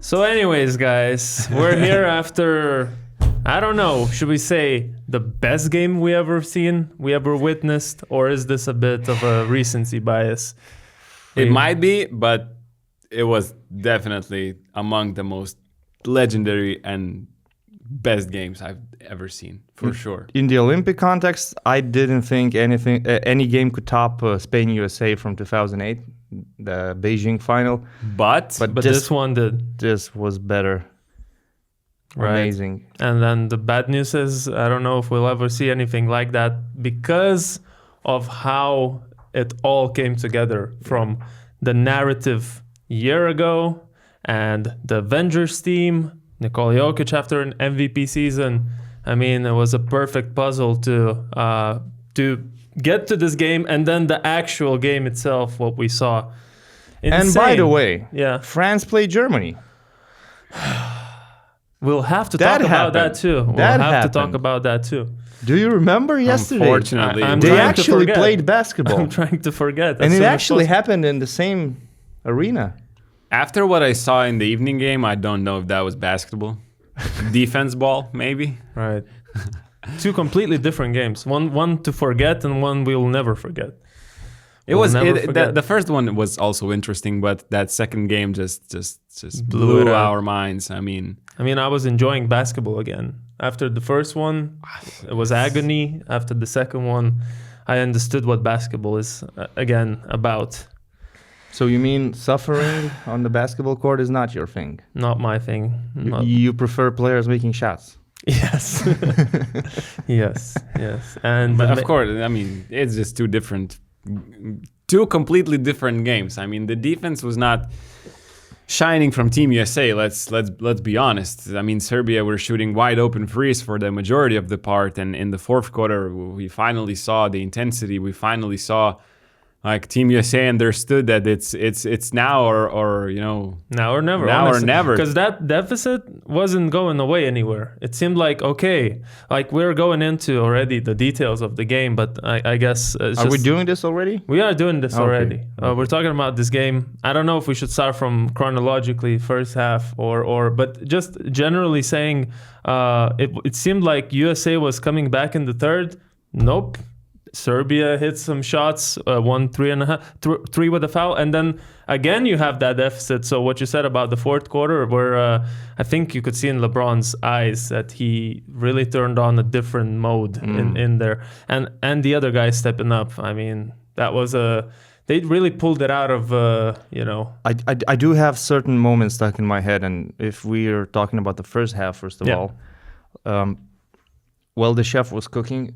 So anyways, guys, we're here after, I don't know, should we say the best game we ever seen, we ever witnessed, or is this a bit of a recency bias? It might be, but it was definitely among the most legendary and best games I've ever seen, for sure. In the Olympic context, I didn't think any game could top Spain-USA from 2008, the Beijing final. But this one did. This was better. Right. Amazing. And then the bad news is, I don't know if we'll ever see anything like that because of how it all came together from the narrative a year ago and the Avengers team, Nikola Jokic after an MVP season. I mean, it was a perfect puzzle to get to this game, and then the actual game itself, what we saw. Insane. And by the way, yeah, France played Germany. We'll have to talk about that too. We'll have to talk about that too. Do you remember yesterday? Unfortunately, they actually played basketball. I'm trying to forget. And it actually happened in the same arena. After what I saw in the evening game, I don't know if that was basketball. Defense ball, maybe. Right. Two completely different games. One to forget and one we'll never forget. The first one was also interesting, but that second game just blew our minds. I mean, I was enjoying basketball again. After the first one, it was agony. After the second one, I understood what basketball is again about. So you mean suffering on the basketball court is not your thing? Not my thing. You prefer players making shots? Yes. yes. And but of course, I mean, it's just two completely different games. I mean, the defense was not shining from Team USA. Let's be honest. I mean, Serbia were shooting wide open threes for the majority of the part, and in the fourth quarter, we finally saw the intensity. We finally saw like Team USA understood that it's now or now or never. Now honestly. Or never. Because that deficit wasn't going away anywhere. It seemed like okay, like we're going into already the details of the game, but I guess are we doing this already? We are doing this already. We're talking about this game. I don't know if we should start from chronologically first half but just generally saying it seemed like USA was coming back in the third. Nope. Serbia hit some shots, 3 with a foul, and then again you have that deficit. So what you said about the fourth quarter, where I think you could see in LeBron's eyes that he really turned on a different mode in there, and the other guys stepping up. I mean, that was they really pulled it out of I do have certain moments stuck in my head, and if we are talking about the first half, first of all, while the chef was cooking.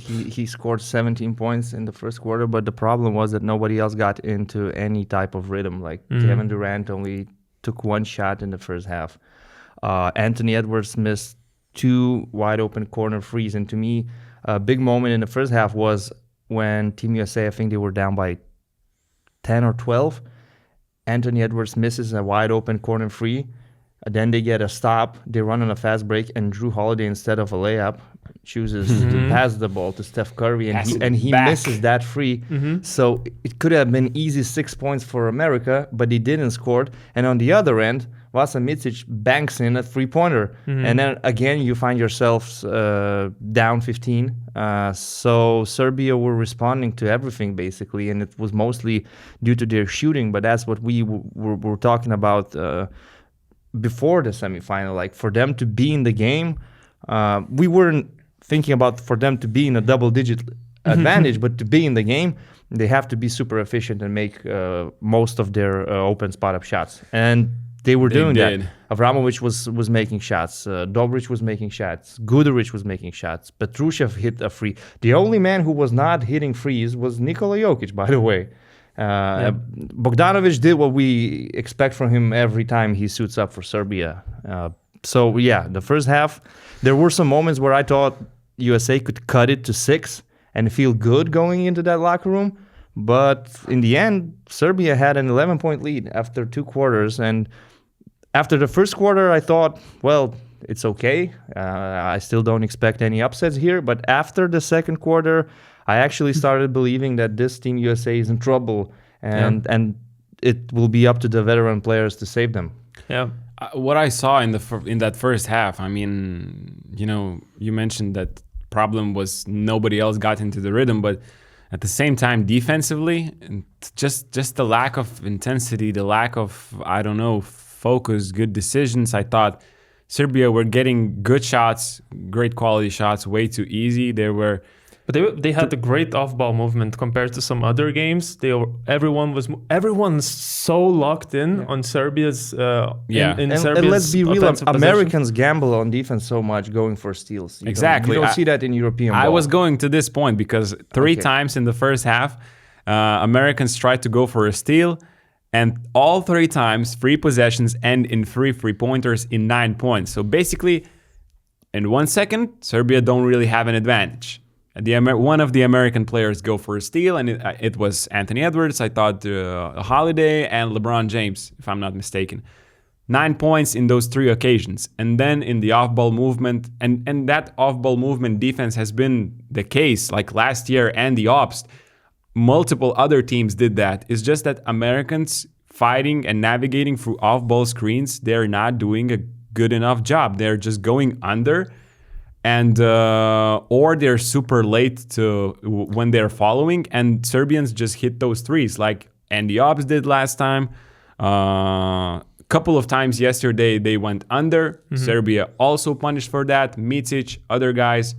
He scored 17 points in the first quarter, but the problem was that nobody else got into any type of rhythm. Like Kevin Durant only took one shot in the first half. Anthony Edwards missed 2 wide open corner threes. And to me, a big moment in the first half was when Team USA, I think they were down by 10 or 12. Anthony Edwards misses a wide open corner three. Then they get a stop. They run on a fast break, and Drew Holiday, instead of a layup, chooses to pass the ball to Steph Curry, and he misses that free. So it could have been easy 6 points for America, but they didn't score. And on the other end, Vasa Micic banks in a three-pointer. And then again, you find yourselves down 15. So Serbia were responding to everything, basically, and it was mostly due to their shooting, but that's what we were talking about before the semifinal. Like, for them to be in the game, we weren't thinking about for them to be in a double-digit advantage, but to be in the game, they have to be super efficient and make most of their open spot-up shots. And they were doing that. Avramovic was making shots. Dobric was making shots. Guduric was making shots. Petrushev hit a free. The only man who was not hitting frees was Nikola Jokic, by the way. Bogdanovic did what we expect from him every time he suits up for Serbia. So, the first half, there were some moments where I thought USA could cut it to 6 and feel good going into that locker room. But in the end, Serbia had an 11-point lead after 2 quarters. And after the first quarter, I thought, well, it's okay. I still don't expect any upsets here. But after the second quarter, I actually started believing that this Team USA is in trouble. And it will be up to the veteran players to save them. Yeah. What I saw in that first half, I mean, you mentioned that problem was nobody else got into the rhythm, but at the same time, defensively, just the lack of intensity, the lack of, I don't know, focus, good decisions. I thought Serbia were getting good shots, great quality shots, way too easy. But they had a great off-ball movement compared to some other games. Everyone's so locked in on Serbia's in Serbia's and let's be real, offensive Americans gamble on defense so much going for steals. Exactly. You don't see that in European ball. I was going to this point because three times in the first half, Americans tried to go for a steal, and all 3 times, 3 possessions end in 3 3-pointers in 9 points. So basically, in 1 second, Serbia don't really have an advantage. One of the American players go for a steal, and it was Anthony Edwards, I thought Holiday, and LeBron James, if I'm not mistaken. 9 points in those 3 occasions. And then in the off-ball movement, and that off-ball movement defense has been the case, like last year and the Ops. Multiple other teams did that. It's just that Americans fighting and navigating through off-ball screens, they're not doing a good enough job. They're just going under, and or they're super late when they're following, and Serbians just hit those threes like Andy Obbs did last time. Couple of times yesterday they went under. Serbia also punished for that. Micic, other guys.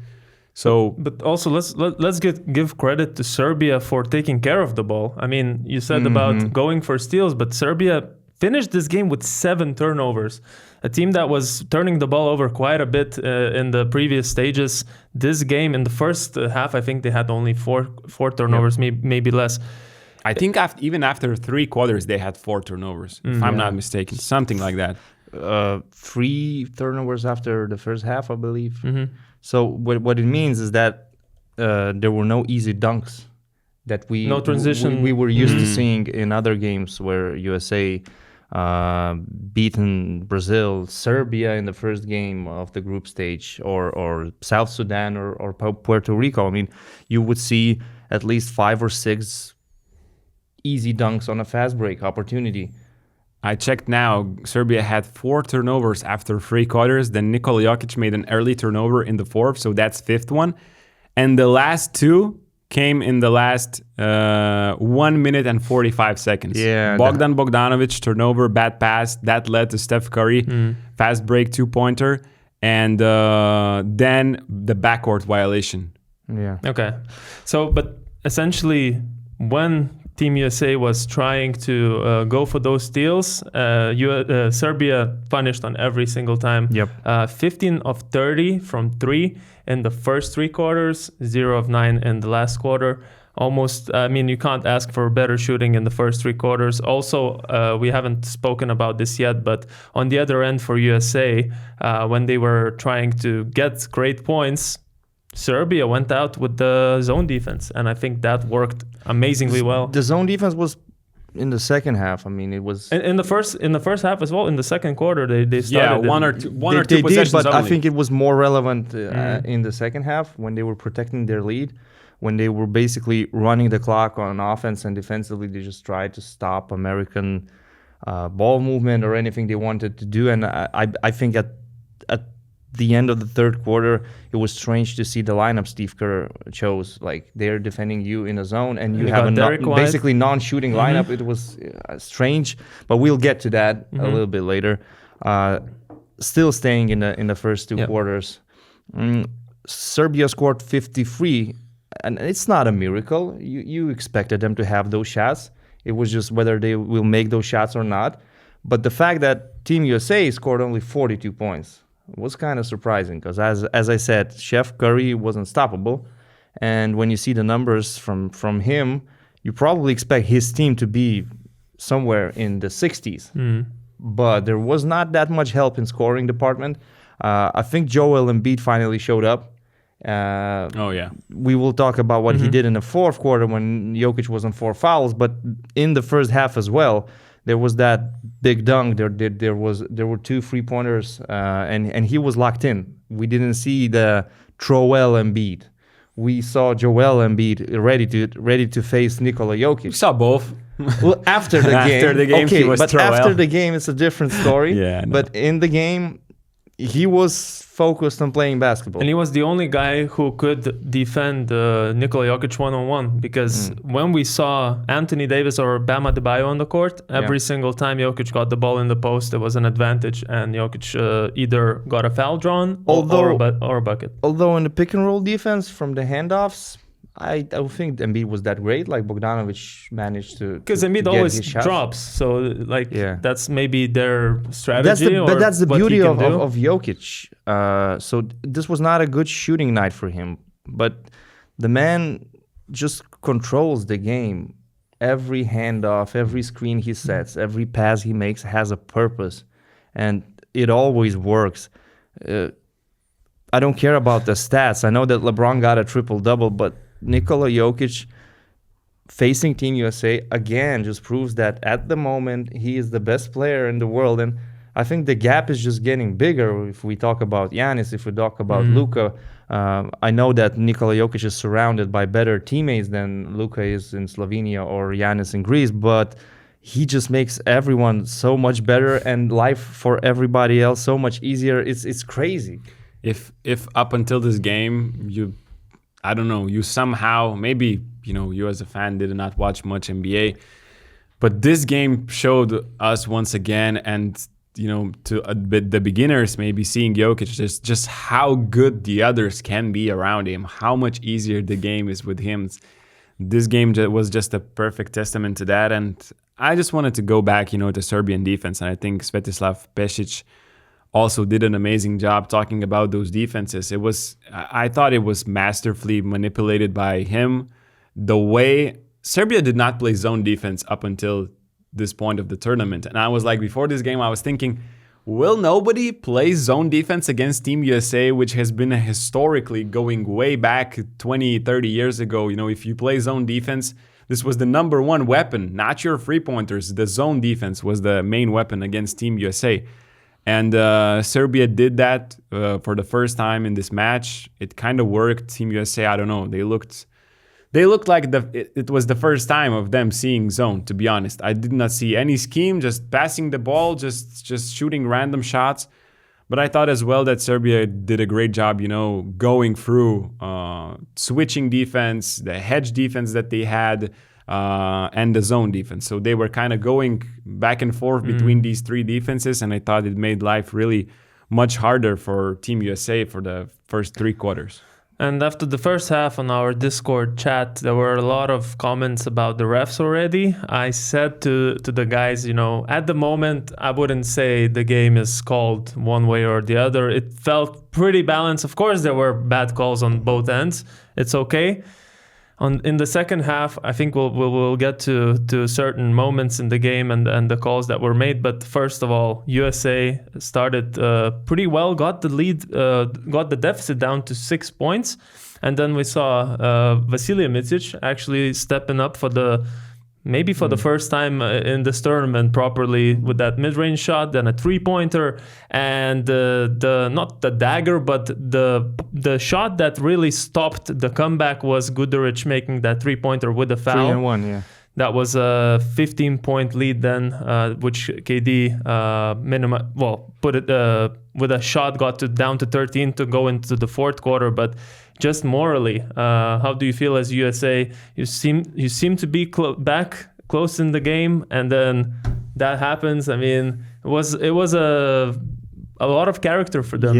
So, but also let's give credit to Serbia for taking care of the ball. I mean, you said about going for steals, but Serbia finished this game with 7 turnovers. A team that was turning the ball over quite a bit in the previous stages. This game, in the first half, I think they had only four turnovers, maybe less. I think even after 3 quarters, they had 4 turnovers, if I'm not mistaken. Something like that. 3 turnovers after the first half, I believe. So what it means is that there were no easy dunks that no transition. We were used to seeing in other games where USA beaten Brazil, Serbia in the first game of the group stage, or South Sudan or Puerto Rico. I mean, you would see at least 5 or 6 easy dunks on a fast break opportunity. I checked now. Serbia had 4 turnovers after 3 quarters. Then Nikola Jokic made an early turnover in the 4th, so that's 5th one. And the last 2 came in the last 1 minute and 45 seconds. Yeah, Bogdanovic turnover, bad pass. That led to Steph Curry, fast break 2-pointer. And then the backcourt violation. Yeah. Okay. So, but essentially, when Team USA was trying to go for those steals, Serbia punished on every single time. 15 of 30 from 3 in the first 3 quarters, 0 of 9 in the last quarter. Almost, I mean, you can't ask for better shooting in the first 3 quarters. Also, we haven't spoken about this yet, but on the other end for USA, when they were trying to get great points, Serbia went out with the zone defense, and I think that worked amazingly well. The zone defense was in the second half. I mean, it was in the first half as well. In the second quarter, they started. one or two possessions did, but only. I think it was more relevant in the second half when they were protecting their lead, when they were basically running the clock on offense, and defensively they just tried to stop American ball movement or anything they wanted to do. And I think at the end of the third quarter, it was strange to see the lineup Steve Kerr chose. Like, they're defending you in a zone, and you have a basically non-shooting lineup. It was strange, but we'll get to that a little bit later. Still staying in the first 2 quarters, Serbia scored 53, and it's not a miracle. You expected them to have those shots. It was just whether they will make those shots or not. But the fact that Team USA scored only 42 points was kind of surprising, because as I said, Chef Curry was unstoppable, and when you see the numbers from him, you probably expect his team to be somewhere in the 60s. But there was not that much help in scoring department. I think Joel Embiid finally showed up. We will talk about what he did in the 4th quarter when Jokic was on 4 fouls, but in the first half as well, there was that big dunk. There were 2 3-pointers, and he was locked in. We didn't see the Joel Embiid. We saw Joel Embiid ready to face Nikola Jokic. We saw both. Well, after the game. After the game, okay, he was but throw after L. the game, it's a different story. Yeah, I know. But in the game, he was focused on playing basketball. And he was the only guy who could defend Nikola Jokic one-on-one, because when we saw Anthony Davis or Bam Adebayo on the court, every single time Jokic got the ball in the post, there was an advantage, and Jokic either got a foul drawn or a bucket. Although in the pick and roll defense from the handoffs, I don't think Embiid was that great. Like Bogdanovic managed to Because Embiid get always his shots. drops, so that's maybe their strategy. But that's the what he beauty can of do. Jokic. So this was not a good shooting night for him, but the man just controls the game. Every handoff, every screen he sets, every pass he makes has a purpose, and it always works. I don't care about the stats. I know that LeBron got a triple-double, but Nikola Jokic facing Team USA again just proves that at the moment he is the best player in the world, and I think the gap is just getting bigger. If we talk about Giannis, if we talk about Luka, I know that Nikola Jokic is surrounded by better teammates than Luka is in Slovenia or Giannis in Greece, but he just makes everyone so much better and life for everybody else so much easier. It's crazy. If up until this game you somehow, maybe you as a fan did not watch much NBA, but this game showed us once again, and to the beginners maybe seeing Jokic, just how good the others can be around him, how much easier the game is with him. This game was just a perfect testament to that, and I just wanted to go back to Serbian defense, and I think Svetislav Pešić also did an amazing job talking about those defenses. I thought it was masterfully manipulated by him. The way Serbia did not play zone defense up until this point of the tournament. And I was like, before this game, I was thinking, will nobody play zone defense against Team USA, which has been historically going way back 20, 30 years ago. If you play zone defense, this was the number one weapon, not your three-pointers. The zone defense was the main weapon against Team USA. And Serbia did that for the first time in this match. It kind of worked. Team USA, I don't know. They looked like it was the first time of them seeing zone, to be honest. I did not see any scheme, just passing the ball, just shooting random shots. But I thought as well that Serbia did a great job, going through switching defense, the hedge defense that they had, and the zone defense. So they were kind of going back and forth between these three defenses, and I thought it made life really much harder for Team USA for the first three quarters. And after the first half on our Discord chat, there were a lot of comments about the refs already. I said to the guys, at the moment, I wouldn't say the game is called one way or the other. It felt pretty balanced. Of course, there were bad calls on both ends. It's okay. In the second half, I think we'll get to certain moments in the game and the calls that were made. But first of all, USA started pretty well, got the lead, got the deficit down to 6 points. And then we saw Vasilije Micic actually stepping up for the first time in this tournament properly with that mid-range shot, then a three-pointer, and the not the dagger, but the shot that really stopped the comeback was Guduric making that three-pointer with a foul. 3-1, yeah. That was a 15-point lead then, which KD put it with a shot got down to 13 to go into the fourth quarter, but. Just morally, how do you feel as USA? You seem to be back close in the game, and then that happens. I mean, it was a lot of character for them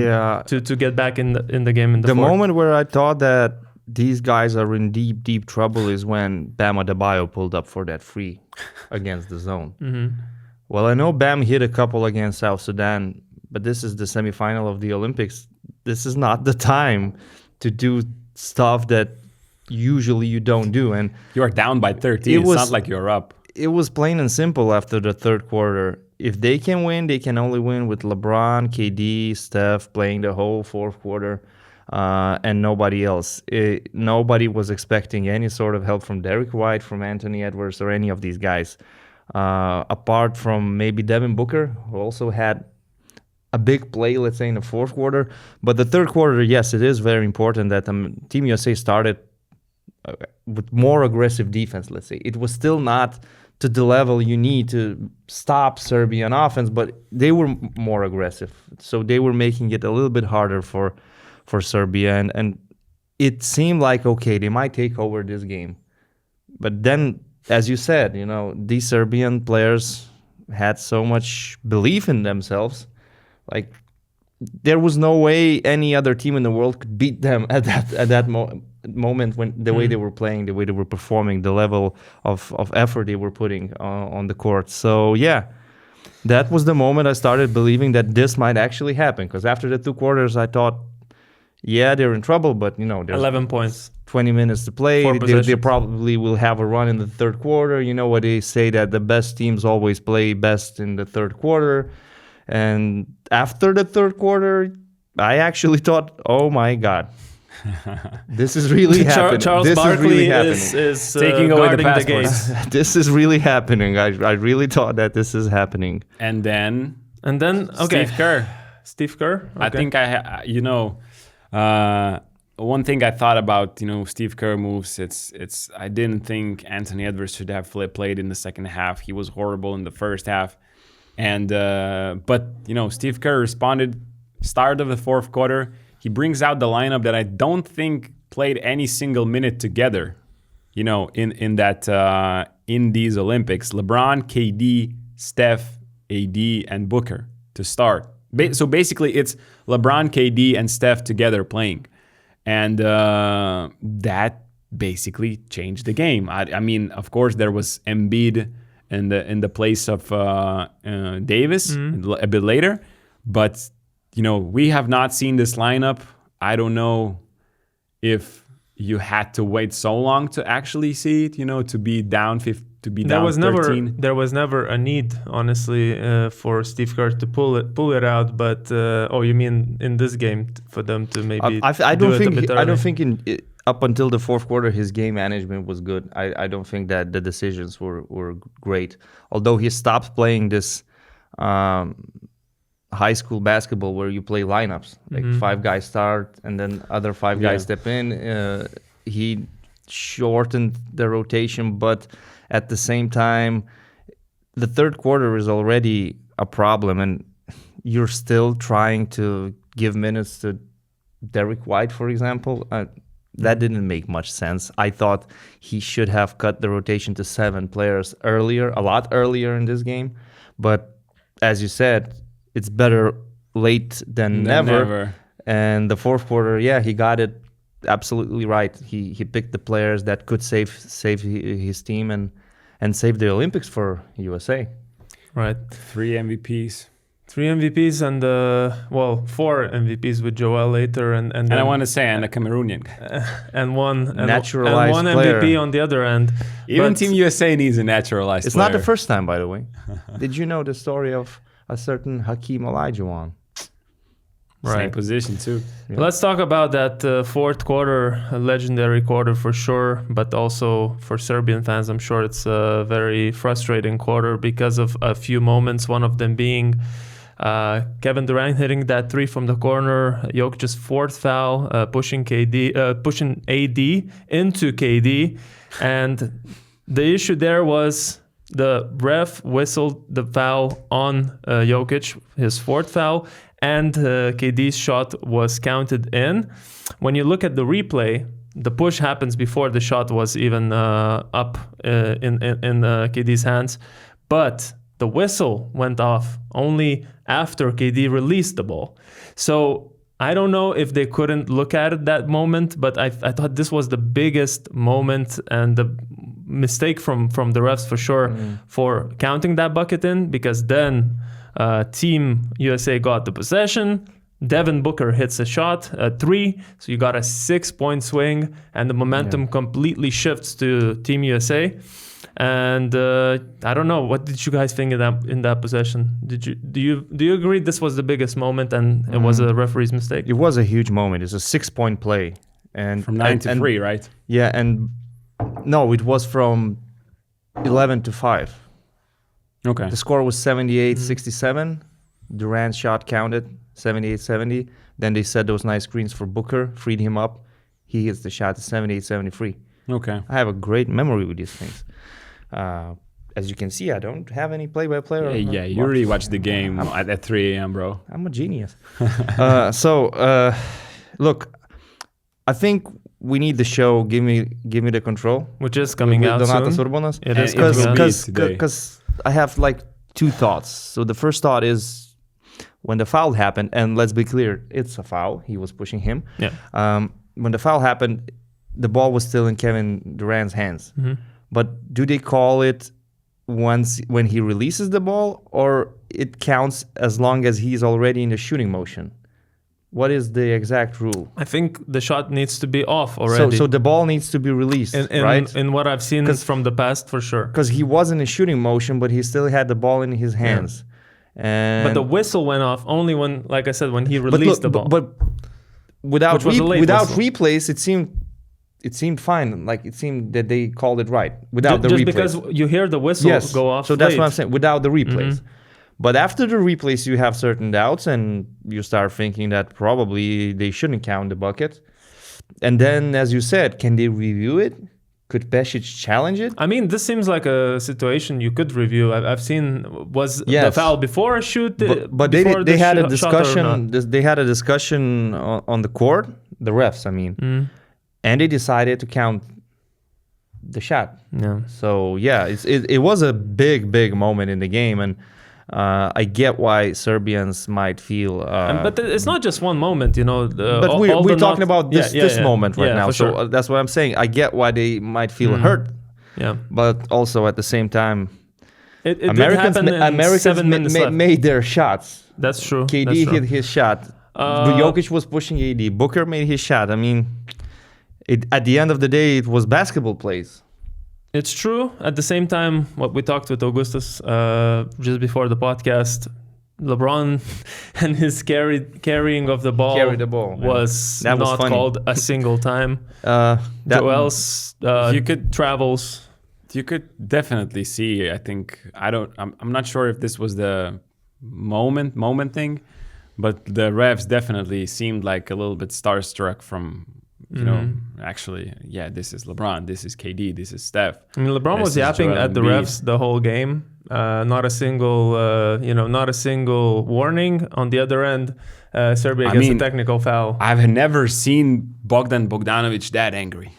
to get back in the game in the fourth. Moment where I thought that these guys are in deep trouble is when Bam Adebayo pulled up for that free against the zone. Mm-hmm. Well, I know Bam hit a couple against South Sudan, but this is the semifinal of the Olympics. This is not the time to do stuff that usually you don't do. And you are down by 13. It's not like you're up. It was plain and simple after the third quarter. If they can win, they can only win with LeBron, KD, Steph playing the whole fourth quarter, and nobody else. Nobody was expecting any sort of help from Derek White, from Anthony Edwards, or any of these guys. Apart from maybe Devin Booker, who also had a big play, let's say, in the fourth quarter. But the third quarter, yes, it is very important that Team USA started with more aggressive defense, let's say. It was still not to the level you need to stop Serbian offense, but they were more aggressive. So they were making it a little bit harder for Serbia. And it seemed like, okay, they might take over this game. But then, as you said, these Serbian players had so much belief in themselves. Like, there was no way any other team in the world could beat them at that moment when the way they were playing, the way they were performing, the level of effort they were putting on the court. So yeah, that was the moment I started believing that this might actually happen. Because after the 2 quarters, I thought, yeah, they're in trouble, but there's 11 points. 20 minutes to play. They probably will have a run in the third quarter. You know what they say, that the best teams always play best in the third quarter. And after the third quarter, I actually thought, oh my God, this is really happening. Charles Barkley is taking away the passports. This is really happening. I really thought that this is happening. And then okay. Steve Kerr. Okay. I think one thing I thought about, Steve Kerr moves. It's I didn't think Anthony Edwards should have played in the second half. He was horrible in the first half. And but Steve Kerr responded. Start of the fourth quarter, he brings out the lineup that I don't think played any single minute together. In these Olympics, LeBron, KD, Steph, AD, and Booker to start. So basically, it's LeBron, KD, and Steph together playing, and that basically changed the game. I mean, of course, there was Embiid in the place of Davis a bit later, but we have not seen this lineup. I don't know if you had to wait so long to actually see it, to be down 13. There was never a need, honestly, for Steve Kerr to pull it out. But you mean in this game for them to maybe? I don't think up until the fourth quarter his game management was good. I don't think that the decisions were great. Although he stopped playing this high school basketball where you play lineups, like 5 guys start and then other 5 guys step in. He shortened the rotation, but at the same time, the third quarter is already a problem, and you're still trying to give minutes to Derek White, for example. That didn't make much sense. I thought he should have cut the rotation to 7 players earlier, a lot earlier in this game. But as you said, it's better late than never. And the fourth quarter, he got it absolutely right. He picked the players that could save his team and save the Olympics for USA. Right. 3 MVPs. 3 MVPs and 4 MVPs with Joel later and I want to say and a Cameroonian and one naturalized and one player. MVP on the other end. Even Team USA needs a naturalized It's player. not the first time, by the way. Did you know the story of a certain Hakeem Olajuwon? Same position too. Yeah. Let's talk about that fourth quarter, a legendary quarter for sure, but also for Serbian fans, I'm sure it's a very frustrating quarter because of a few moments, one of them being Kevin Durant hitting that 3 from the corner, Jokic's 4th foul, pushing AD into KD, and the issue there was the ref whistled the foul on Jokic, his 4th foul, and KD's shot was counted in. When you look at the replay, the push happens before the shot was even up in KD's hands, but the whistle went off only after KD released the ball. So I don't know if they couldn't look at it that moment, but I thought this was the biggest moment and the mistake from the refs for sure for counting that bucket in, because then Team USA got the possession. Devin Booker hits a shot, a 3, so you got a 6-point swing, and the momentum completely shifts to Team USA. And I don't know, what did you guys think in that possession? Do you agree this was the biggest moment and it was a referee's mistake? It was a huge moment. It's a 6-point play, and from 9 to 3, right? Yeah, and no, it was from 11 to 5. Okay. The score was 78-67. Durant's shot counted 78-70. Then they set those nice screens for Booker, freed him up. He hits the shot to 78-73. Okay. I have a great memory with these things. as you can see, I don't have any play-by-play. Yeah, you really watched the game at 3 a.m., bro. I'm a genius. Look, I think we need the show. Give me the control, which is coming out Donatas soon. URBONUS. It is because I have like two thoughts. So the first thought is when the foul happened, and let's be clear, it's a foul. He was pushing him. Yeah. When the foul happened, the ball was still in Kevin Durant's hands. Mm-hmm. But do they call it when he releases the ball, or it counts as long as he's already in the shooting motion? What is the exact rule? I think the shot needs to be off already. So the ball needs to be released, right? In what I've seen from the past, for sure. Because he was in a shooting motion, but he still had the ball in his hands. Yeah. And but the whistle went off only when, like I said, when he released the ball. But without whistle. replays, it seemed fine. Like it seemed that they called it right without the replays. Just because you hear the whistle go off. So that's what I'm saying. Without the replays. Mm-hmm. But after the replays, you have certain doubts, and you start thinking that probably they shouldn't count the bucket. And then, as you said, can they review it? Could Pesic challenge it? I mean, this seems like a situation you could review. I've seen the foul before a shoot. But they had a discussion. They had a discussion on the court. The refs, I mean, and they decided to count the shot. Yeah. So yeah, it was a big moment in the game, and I get why Serbians might feel. But it's not just one moment, you know. But we're talking about this moment right now. So sure. that's what I'm saying. I get why they might feel hurt. Yeah. But also at the same time, Americans made their shots. That's true. KD hit his shot. Jokic was pushing AD. Booker made his shot. I mean, at the end of the day, it was basketball plays. It's true. At the same time, what we talked with Augustus just before the podcast, LeBron and his carrying of the ball, was not called a single time. Joel's travels. You could definitely see. I think I'm not sure if this was the moment thing, but the refs definitely seemed like a little bit starstruck from. You know, actually, this is LeBron, this is KD, this is Steph. I mean, LeBron was yapping at the refs the whole game. Not a single warning. On the other end, Serbia gets a technical foul. I've never seen Bogdan Bogdanovic that angry.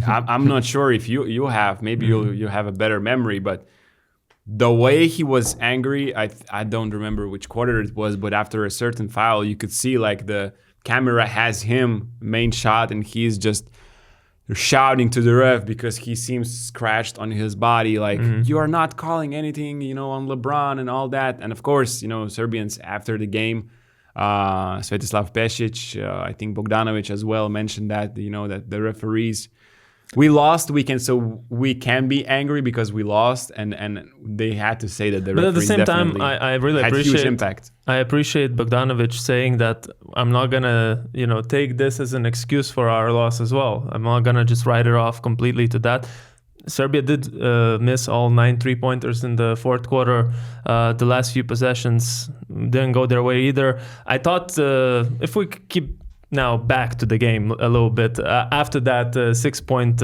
I'm not sure if you have. Maybe you have a better memory, but the way he was angry, I don't remember which quarter it was, but after a certain foul, you could see like the camera has him main shot and he's just shouting to the ref because he seems scratched on his body, like you are not calling anything, on LeBron and all that. And of course, Serbians after the game, Svetislav Pesic, I think Bogdanovic as well mentioned that, that the referees, we lost weekend, so we can be angry because we lost, and they had to say that the referees definitely. But at the same time, I really appreciate huge impact. I appreciate Bogdanovic saying that I'm not gonna, take this as an excuse for our loss as well. I'm not gonna just write it off completely to that. Serbia did miss all 9 3-pointers in the fourth quarter. The last few possessions didn't go their way either. I thought if we keep now back to the game a little bit. After that 6-point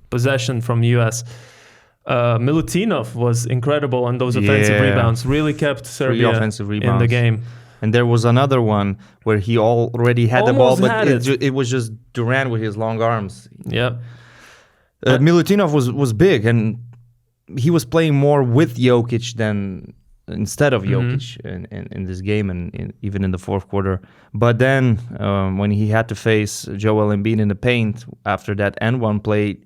possession from US, Milutinov was incredible on those offensive rebounds. Really kept Serbia in the game. And there was another one where he already had the ball, but it was just Durant with his long arms. Yeah. Milutinov was big, and he was playing more with Jokic than instead of Jokic in this game and even in the fourth quarter. But then when he had to face Joel Embiid in the paint after that N1 play,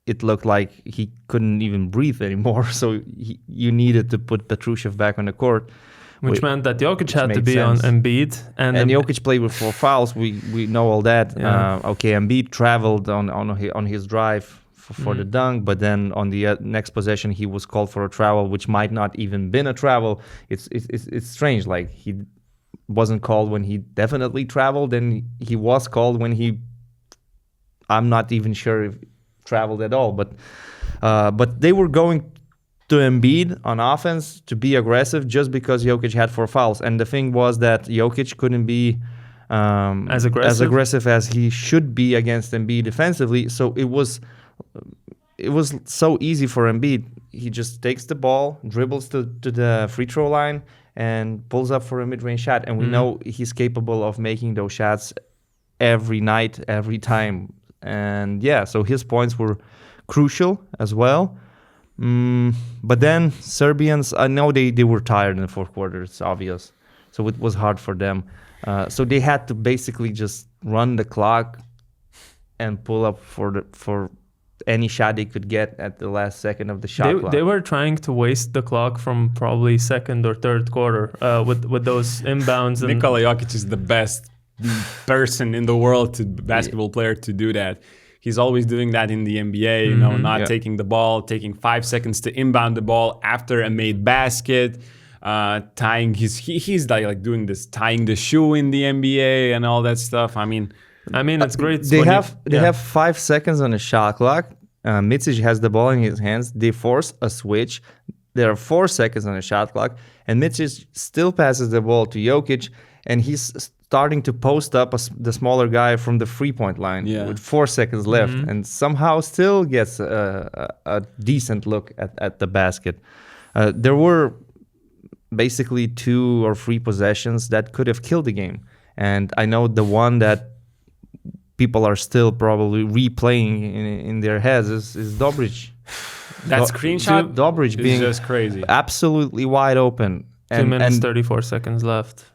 it looked like he couldn't even breathe anymore. So you needed to put Petrushev back on the court. Which meant that Jokic had to be on Embiid. And Jokic played with 4 fouls. We know all that. Yeah. Embiid traveled on his drive for the dunk, but then on the next possession he was called for a travel, which might not even been a travel. It's strange. Like he wasn't called when he definitely traveled, and he was called when I'm not even sure if traveled at all. But they were going to Embiid on offense to be aggressive just because Jokic had 4 fouls, and the thing was that Jokic couldn't be as aggressive as he should be against Embiid defensively. So it it was so easy for Embiid. He just takes the ball, dribbles to the free throw line, and pulls up for a mid-range shot. And we know he's capable of making those shots every night, every time. And yeah, so his points were crucial as well. But then Serbians, I know they were tired in the fourth quarter, it's obvious. So it was hard for them. So they had to basically just run the clock and pull up for any shot they could get at the last second of the shot clock. They were trying to waste the clock from probably second or third quarter with those inbounds. And Nikola Jokic is the best person in the world, basketball player, to do that. He's always doing that in the NBA, not taking the ball, taking 5 seconds to inbound the ball after a made basket, tying he's like doing this, tying the shoe in the NBA and all that stuff. I mean, it's great. They have 5 seconds on the shot clock. Micic has the ball in his hands. They force a switch. There are 4 seconds on the shot clock, and Micic still passes the ball to Jokic, and he's starting to post up the smaller guy from the 3-point line with 4 seconds left, and somehow still gets a decent look at the basket. There were basically 2 or 3 possessions that could have killed the game, and I know the one that people are still probably replaying in their heads is Dobric. That screenshot, Dobric being just crazy, absolutely wide open. 2 minutes, 34 seconds left.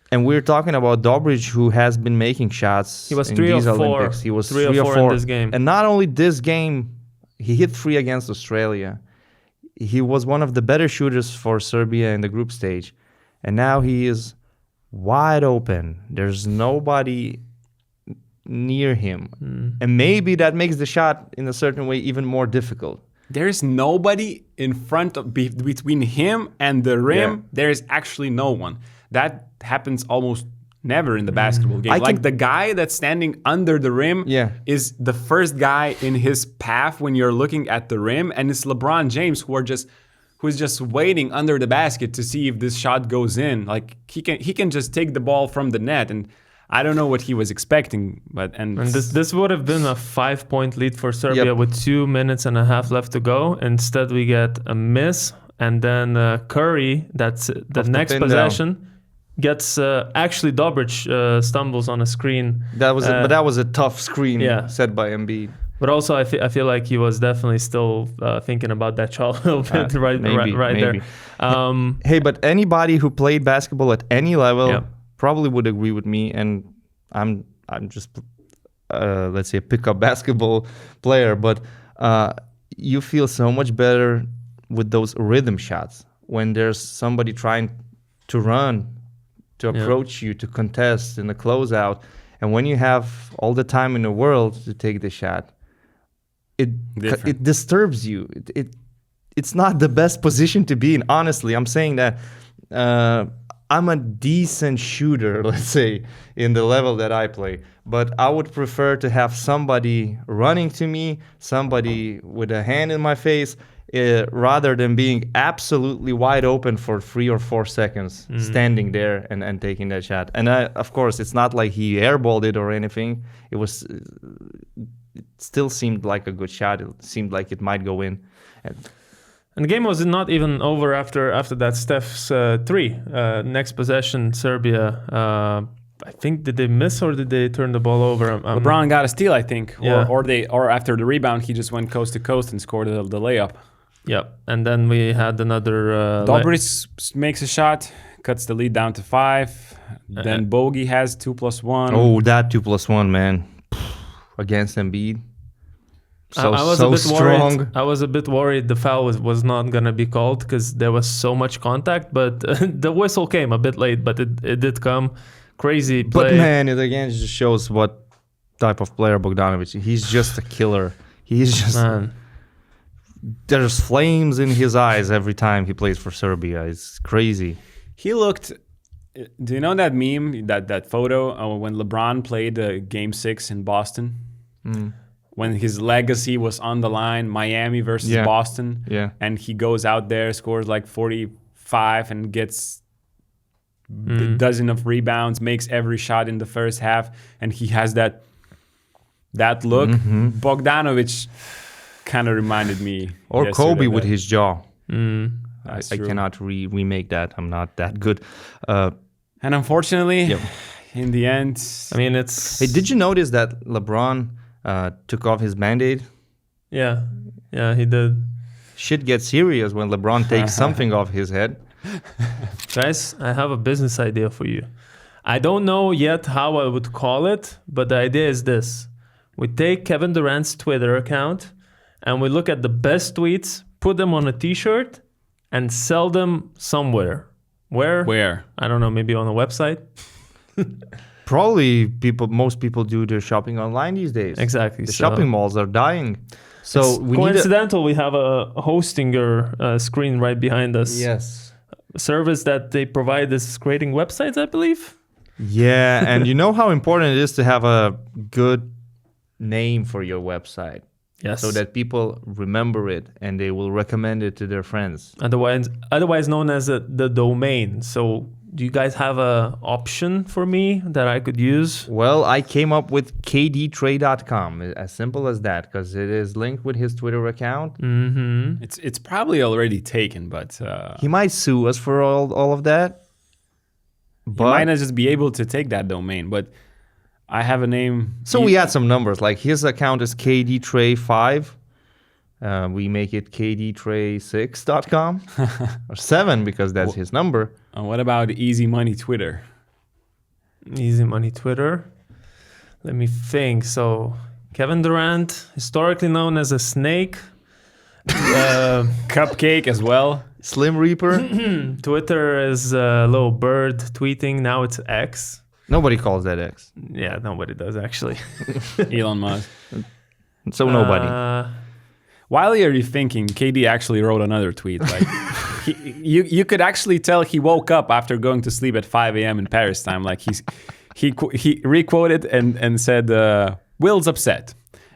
And we're talking about Dobric, who has been making shots. He was in 3 these of 4. Olympics. He was 3 of 4 in this game. And not only this game, he hit 3 against Australia. He was one of the better shooters for Serbia in the group stage. And now he is wide open. There's nobody near him. And maybe that makes the shot in a certain way even more difficult. There's nobody in front of between him and the rim. Yeah. There is actually no one. That happens almost never in the basketball game. The guy that's standing under the rim is the first guy in his path when you're looking at the rim, and it's LeBron James who's just waiting under the basket to see if this shot goes in. Like he can just take the ball from the net, and I don't know what he was expecting, and this would have been a 5-point lead for Serbia with 2 minutes and a half left to go. Instead, we get a miss, and then Curry, that's the next possession, gets actually Dobric stumbles on a screen. But that was a tough screen set by Embiid. But also, I feel like he was definitely still thinking about that shot a little bit right there. Hey, but anybody who played basketball at any level probably would agree with me, and I'm just let's say a pickup basketball player, but you feel so much better with those rhythm shots when there's somebody trying to run, to approach you, to contest in the closeout, and when you have all the time in the world to take the shot, it disturbs you. It's not the best position to be in. Honestly, I'm saying that. I'm a decent shooter, let's say, in the level that I play. But I would prefer to have somebody running to me, somebody with a hand in my face, rather than being absolutely wide open for 3 or 4 seconds, standing there and taking that shot. And of course, it's not like he airballed it or anything. It still seemed like a good shot. It seemed like it might go in. And the game was not even over after that Steph's 3. Next possession, Serbia. I think, did they miss or did they turn the ball over? LeBron got a steal, I think. Or after the rebound, he just went coast to coast and scored the layup. Yep. And then we had another... Dobric makes a shot, cuts the lead down to 5. Then Bogey has 2+1. Oh, that 2+1, man. Against Embiid. I was a bit strong. Worried. I was a bit worried the foul was not going to be called because there was so much contact, but the whistle came a bit late, but it did come. Crazy play. But man, it again just shows what type of player Bogdanovic is. He's just a killer. He's just... Man. There's flames in his eyes every time he plays for Serbia. It's crazy. He looked... Do you know that meme, that photo when LeBron played Game 6 in Boston? When his legacy was on the line, Miami versus Boston. Yeah. And he goes out there, scores like 45 and gets a dozen of rebounds, makes every shot in the first half. And he has that look. Bogdanovic kind of reminded me. Or yesterday Kobe with that- his jaw. That's I true. cannot remake that. I'm not that good. And unfortunately, Yep. in the end, I mean, it's. Hey, did you notice that LeBron took off his Band-Aid? Yeah, he did. Shit gets serious when LeBron takes something off his head. Guys, I have a business idea for you. I don't know yet how I would call it, but the idea is this. We take Kevin Durant's Twitter account and we look at the best tweets, put them on a t-shirt, and sell them somewhere. Where? I don't know, maybe on a website? Probably most people do their shopping online these days. Exactly. The shopping malls are dying. So it's we coincidental we have a Hostinger screen right behind us. Yes. A service that they provide is creating websites, I believe. Yeah, and you know how important it is to have a good name for your website. Yes. So that people remember it and they will recommend it to their friends. Otherwise known as the domain. So do you guys have a option for me that I could use? Well, I came up with kdtrade.com, as simple as that, because it is linked with his Twitter account. Mm-hmm. it's probably already taken, but He might sue us for all of that. he But might not just be able to take that domain. But I have a name. so we add some numbers, like his account is kdtray5. We make it kdtray6.com or 7 because that's his number. What about Easy Money Twitter? Easy Money Twitter. Let me think. So Kevin Durant, historically known as a snake. Cupcake as well. Slim Reaper. Twitter is a little bird tweeting. Now it's X. Nobody calls that X. Yeah, nobody does actually. Elon Musk. So nobody. While you're rethinking, KD actually wrote another tweet. Like you could actually tell he woke up after going to sleep at 5 a.m. in Paris time. Like he requoted and said, "Will's upset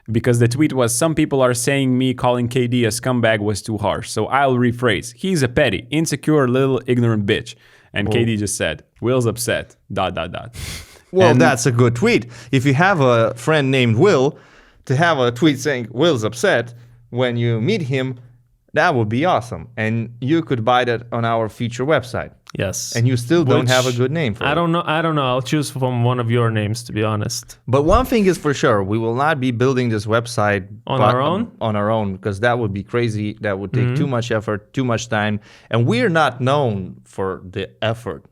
because the tweet was some people are saying me calling KD a scumbag was too harsh. So I'll rephrase: he's a petty, insecure, little ignorant bitch." And KD just said, "Will's upset." ... Well, And- that's a good tweet. If you have a friend named Will, to have a tweet saying Will's upset when you meet him, that would be awesome. And you could buy that on our future website. Yes. And you still don't have a Which, good name for it. I don't know. I'll choose from one of your names, to be honest. But one thing is for sure, we will not be building this website On our own? On our own, because that would be crazy. That would take too much effort, too much time. And we're not known for the effort.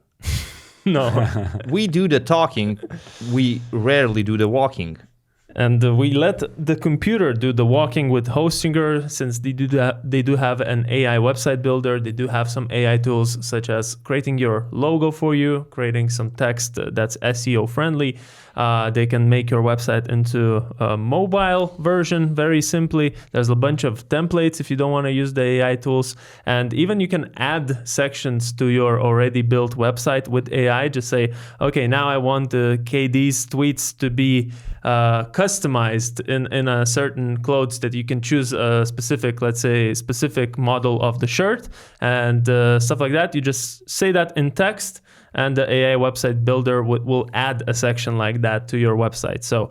No. We do the talking. We rarely do the walking. And we let the computer do the walking with Hostinger, since they do have an AI website builder. They do have some AI tools such as creating your logo for you, creating some text that's SEO friendly. They can make your website into a mobile version very simply. There's a bunch of templates if you don't want to use the AI tools. And even you can add sections to your already built website with AI. Just say, okay, now I want KD's tweets to be customized in a certain clothes that you can choose a specific, let's say, specific model of the shirt and stuff like that. You just say that in text, and the AI website builder will add a section like that to your website. So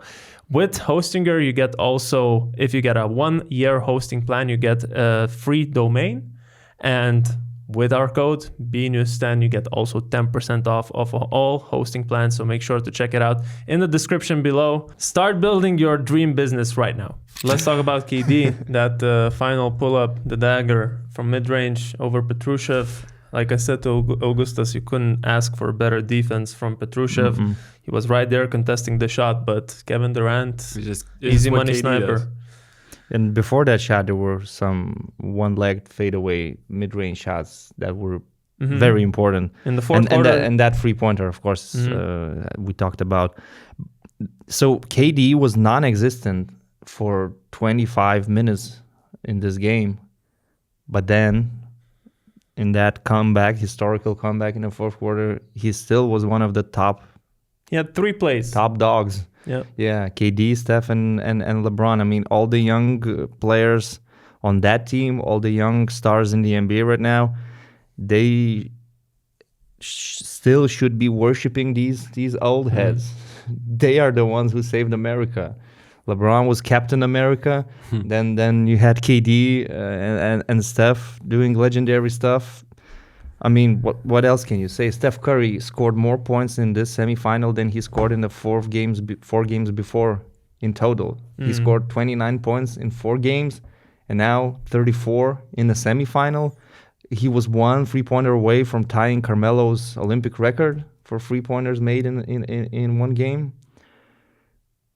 with Hostinger, you get also, if you get a 1-year hosting plan, you get a free domain. And with our code BNews10, you get also 10% off of all hosting plans. So make sure to check it out in the description below. Start building your dream business right now. Let's talk about KD, that final pull-up, the dagger from mid-range over Petrushev. Like I said to Augustas, you couldn't ask for better defense from Petrushev. Mm-hmm. He was right there contesting the shot, but Kevin Durant, just easy money KD sniper. does. And before that shot, there were some one-legged fadeaway mid-range shots that were very important. In the fourth quarter. And that three-pointer, of course, we talked about. So KD was non-existent for 25 minutes in this game. But then in that comeback, historical comeback in the fourth quarter, he still was one of the top. He had 3 plays. Top dogs. Yeah, KD, Steph, and LeBron. I mean, all the young players on that team, all the young stars in the NBA right now, they still should be worshiping these old heads. They are the ones who saved America. LeBron was Captain America. Then you had KD and Steph doing legendary stuff. I mean, what else can you say? Steph Curry scored more points in this semifinal than he scored in the 4 games before in total. He scored 29 points in 4 games, and now 34 in the semifinal. He was 1 3-pointer away from tying Carmelo's Olympic record for 3-pointers made in 1 game.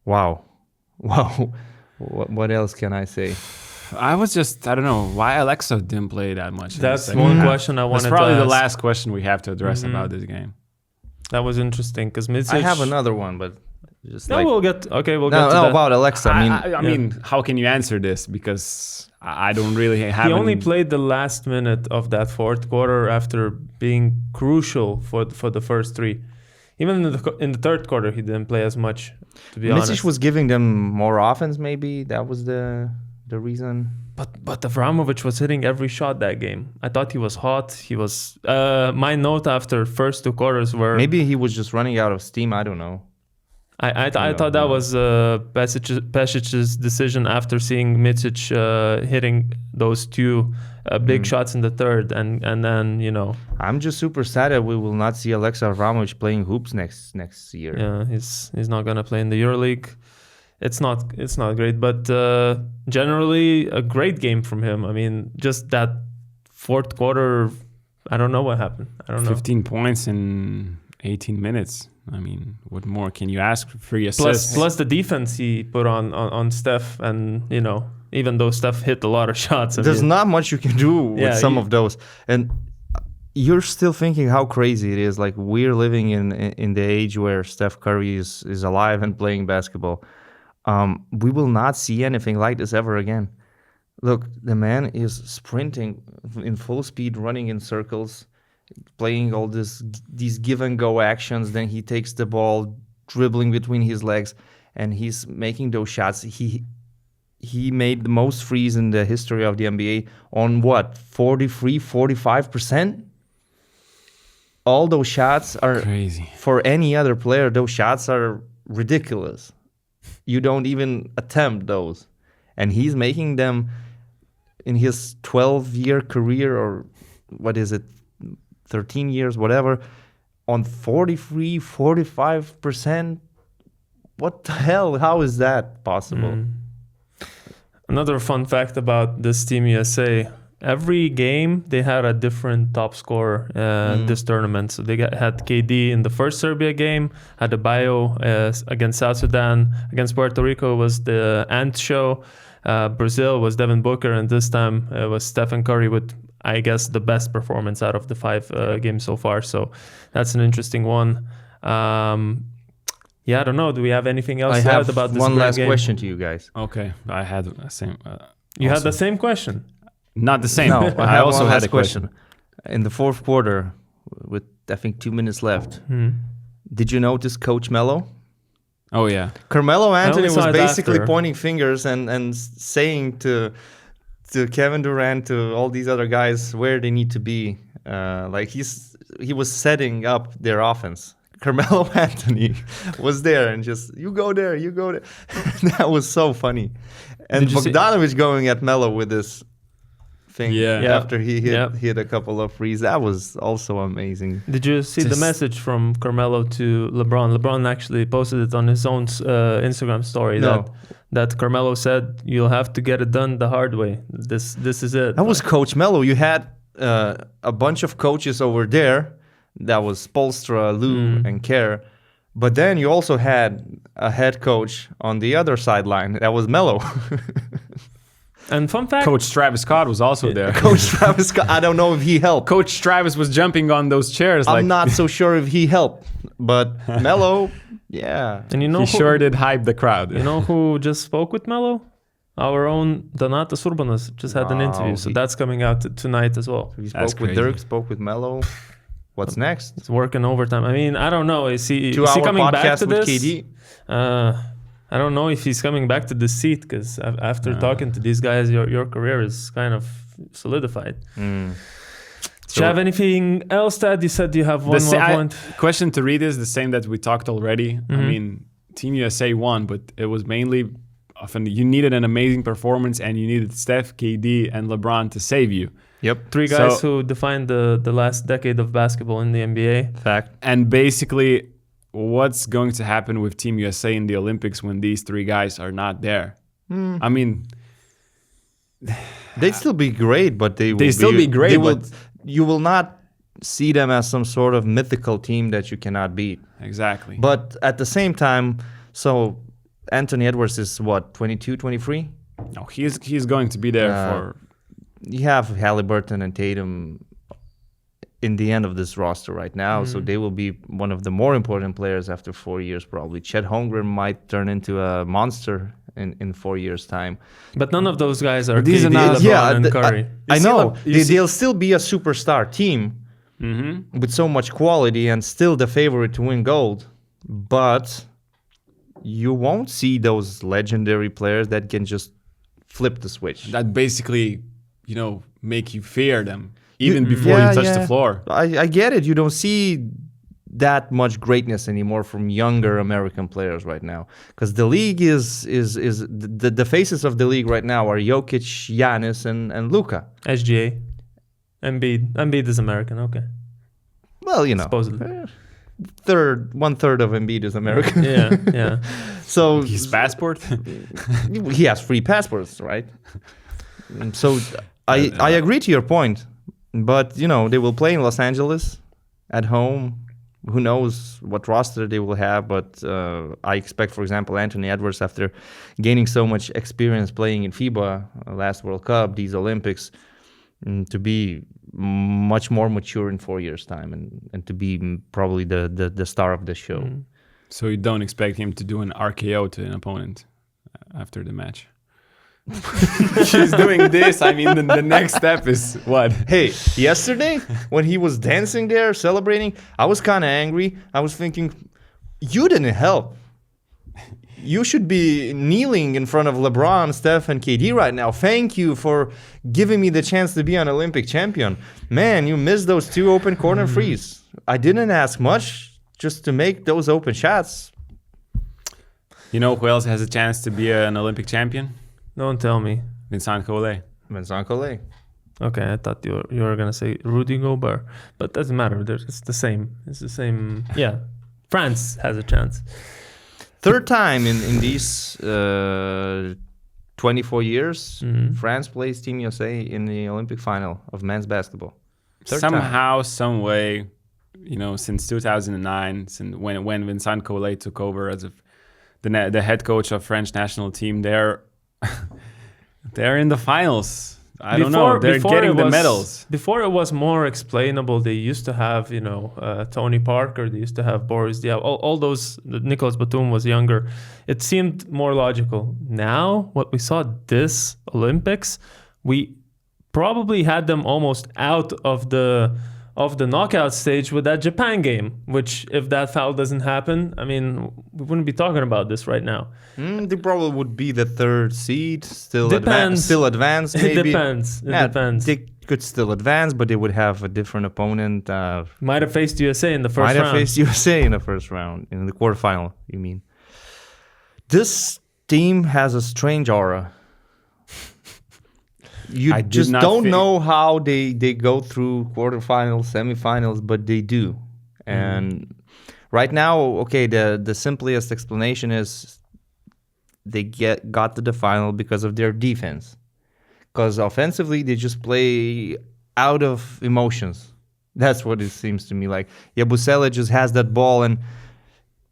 Wow. What else can I say? I don't know why Alexa didn't play that much. That's one question I wanted to ask. That's probably the last question we have to address about this game. That was interesting because Mitsic... I have another one, but just we'll get to that. About Alexa. I mean, how can you answer this? Because I don't really have... He only played the last minute of that 4th quarter after being crucial for the first 3. Even in the 3rd quarter, he didn't play as much, to be honest. Mitsic was giving them more offense, maybe. That was the reason. But Avramovic was hitting every shot that game. I thought he was hot. He was... my note after first 2 quarters were... Maybe he was just running out of steam. I don't know. I thought that was Pesic's decision after seeing Mitsic hitting those 2 big shots in the 3rd, and then, you know... I'm just super sad that we will not see Alexa Avramovic playing hoops next year. Yeah, he's not going to play in the EuroLeague. It's not great, but generally a great game from him. I mean, just that 4th quarter, I don't know what happened. I don't know. 15 points in 18 minutes. I mean, what more can you ask? 3 assists. Plus the defense he put on Steph, and, you know, even though Steph hit a lot of shots. There's not much you can do with some of those. And you're still thinking how crazy it is. Like, we're living in the age where Steph Curry is alive and playing basketball. We will not see anything like this ever again. Look, the man is sprinting in full speed, running in circles, playing all these give and go actions. Then he takes the ball, dribbling between his legs, and he's making those shots. He made the most threes in the history of the NBA on 45%? All those shots are crazy. For any other player, those shots are ridiculous. You don't even attempt those. And he's making them in his 12-year career, or what is it, 13 years, whatever, on 45%. What the hell? How is that possible? Another fun fact about this Team USA, every game they had a different top scorer this tournament. So they had KD in the first Serbia game, had Adebayo against South Sudan, against Puerto Rico was the Ant Show, Brazil was Devin Booker, and this time it was Stephen Curry with, I guess, the best performance out of the 5 games so far. So that's an interesting one. I don't know. Do we have anything else to add about this game? One last question to you guys. Okay, I had the same. You had the same question? Not the same. No, I also had a question. In the 4th quarter, with I think 2 minutes left, did you notice Coach Melo? Oh yeah, Carmelo Anthony was basically after. pointing fingers and saying to Kevin Durant, to all these other guys, where they need to be. Like he was setting up their offense. Carmelo Anthony was there and just, you go there. That was so funny. And Bogdanovic going at Melo with this thing after he hit a couple of threes. That was also amazing. Did you see the message from Carmelo to LeBron? LeBron actually posted it on his own Instagram story that Carmelo said, you'll have to get it done the hard way. This is it. That was Coach Melo. You had a bunch of coaches over there. That was Spoelstra, Lou, and Kerr. But then you also had a head coach on the other sideline. That was Melo. And fun fact, Coach Travis Scott was also there. Coach Travis Scott, I don't know if he helped. Coach Travis was jumping on those chairs. I'm not so sure if he helped. But Melo, yeah. And you know he sure did hype the crowd. You know who just spoke with Melo? Our own Donatas URBONUS just had an interview. So that's coming out tonight as well. He spoke with Dirk, spoke with Melo. What's next? It's working overtime. I mean, I don't know. Is he coming back to this? KD? I don't know if he's coming back to this seat, because after talking to these guys, your career is kind of solidified. Do you have anything else to add? You said you have one more point. Question to read is the same that we talked already. I mean, Team USA won, but it was mainly you needed an amazing performance, and you needed Steph, KD, and LeBron to save you. Yep. Three guys who defined the last decade of basketball in the NBA. Fact. And basically, what's going to happen with Team USA in the Olympics when these three guys are not there? I mean, they'd still be great, but you will not see them as some sort of mythical team that you cannot beat. Exactly. But at the same time, so Anthony Edwards is what, 22, 23? No, he's going to be there for. You have Halliburton and Tatum in the end of this roster right now, so they will be one of the more important players after 4 years probably. Chet Holmgren might turn into a monster in 4 years' time. But none of those guys are These KD, are not- LeBron, and Curry. I know. They'll still be a superstar team with so much quality and still the favorite to win gold. But you won't see those legendary players that can just flip the switch. That basically, make you fear them even before you touch the floor. I get it. You don't see that much greatness anymore from younger American players right now, because the league is the faces of the league right now are Jokic, Giannis, and Luka. SGA, Embiid is American. Okay. Well, supposedly. 1/3 of Embiid is American. Yeah. So His passport. he has free passports, right? So I agree to your point, but they will play in Los Angeles at home. Who knows what roster they will have, but I expect, for example, Anthony Edwards, after gaining so much experience playing in FIBA, last World Cup, these Olympics, to be much more mature in 4 years' time and to be probably the star of the show. So you don't expect him to do an RKO to an opponent after the match? She's doing this. I mean, the next step is what? Hey, yesterday when he was dancing there, celebrating, I was kind of angry. I was thinking, you didn't help. You should be kneeling in front of LeBron, Steph, and KD right now. Thank you for giving me the chance to be an Olympic champion. Man, you missed those 2 open corner threes. I didn't ask much just to make those open shots. You know who else has a chance to be an Olympic champion? Don't tell me. Vincent Collet. Vincent Collet. Okay, I thought you were gonna say Rudy Gobert, but doesn't matter. It's the same. It's the same. Yeah, France has a chance. Third time in these 24 years, France plays Team USA in the Olympic final of men's basketball. Somehow, some way, since 2009, since when Vincent Collet took over as the head coach of French national team, they're in the finals. I don't know. They're getting the medals. Before it was more explainable. They used to have, Tony Parker. They used to have Boris Diaw. All those. Nicolas Batum was younger. It seemed more logical. Now, what we saw this Olympics, we probably had them almost out of the knockout stage with that Japan game. Which, if that foul doesn't happen, I mean, we wouldn't be talking about this right now. They probably would be the 3rd seed, still Depends. advanced. Maybe. It depends. It depends. They could still advance, but they would have a different opponent. Might have faced USA in the first round. Might have faced USA in the first round, in the quarterfinal, you mean. This team has a strange aura. You just don't know how they go through quarterfinals, semifinals, but they do. And right now, okay, the simplest explanation is they got to the final because of their defense. Because offensively, they just play out of emotions. That's what it seems to me like. Yabusele just has that ball, and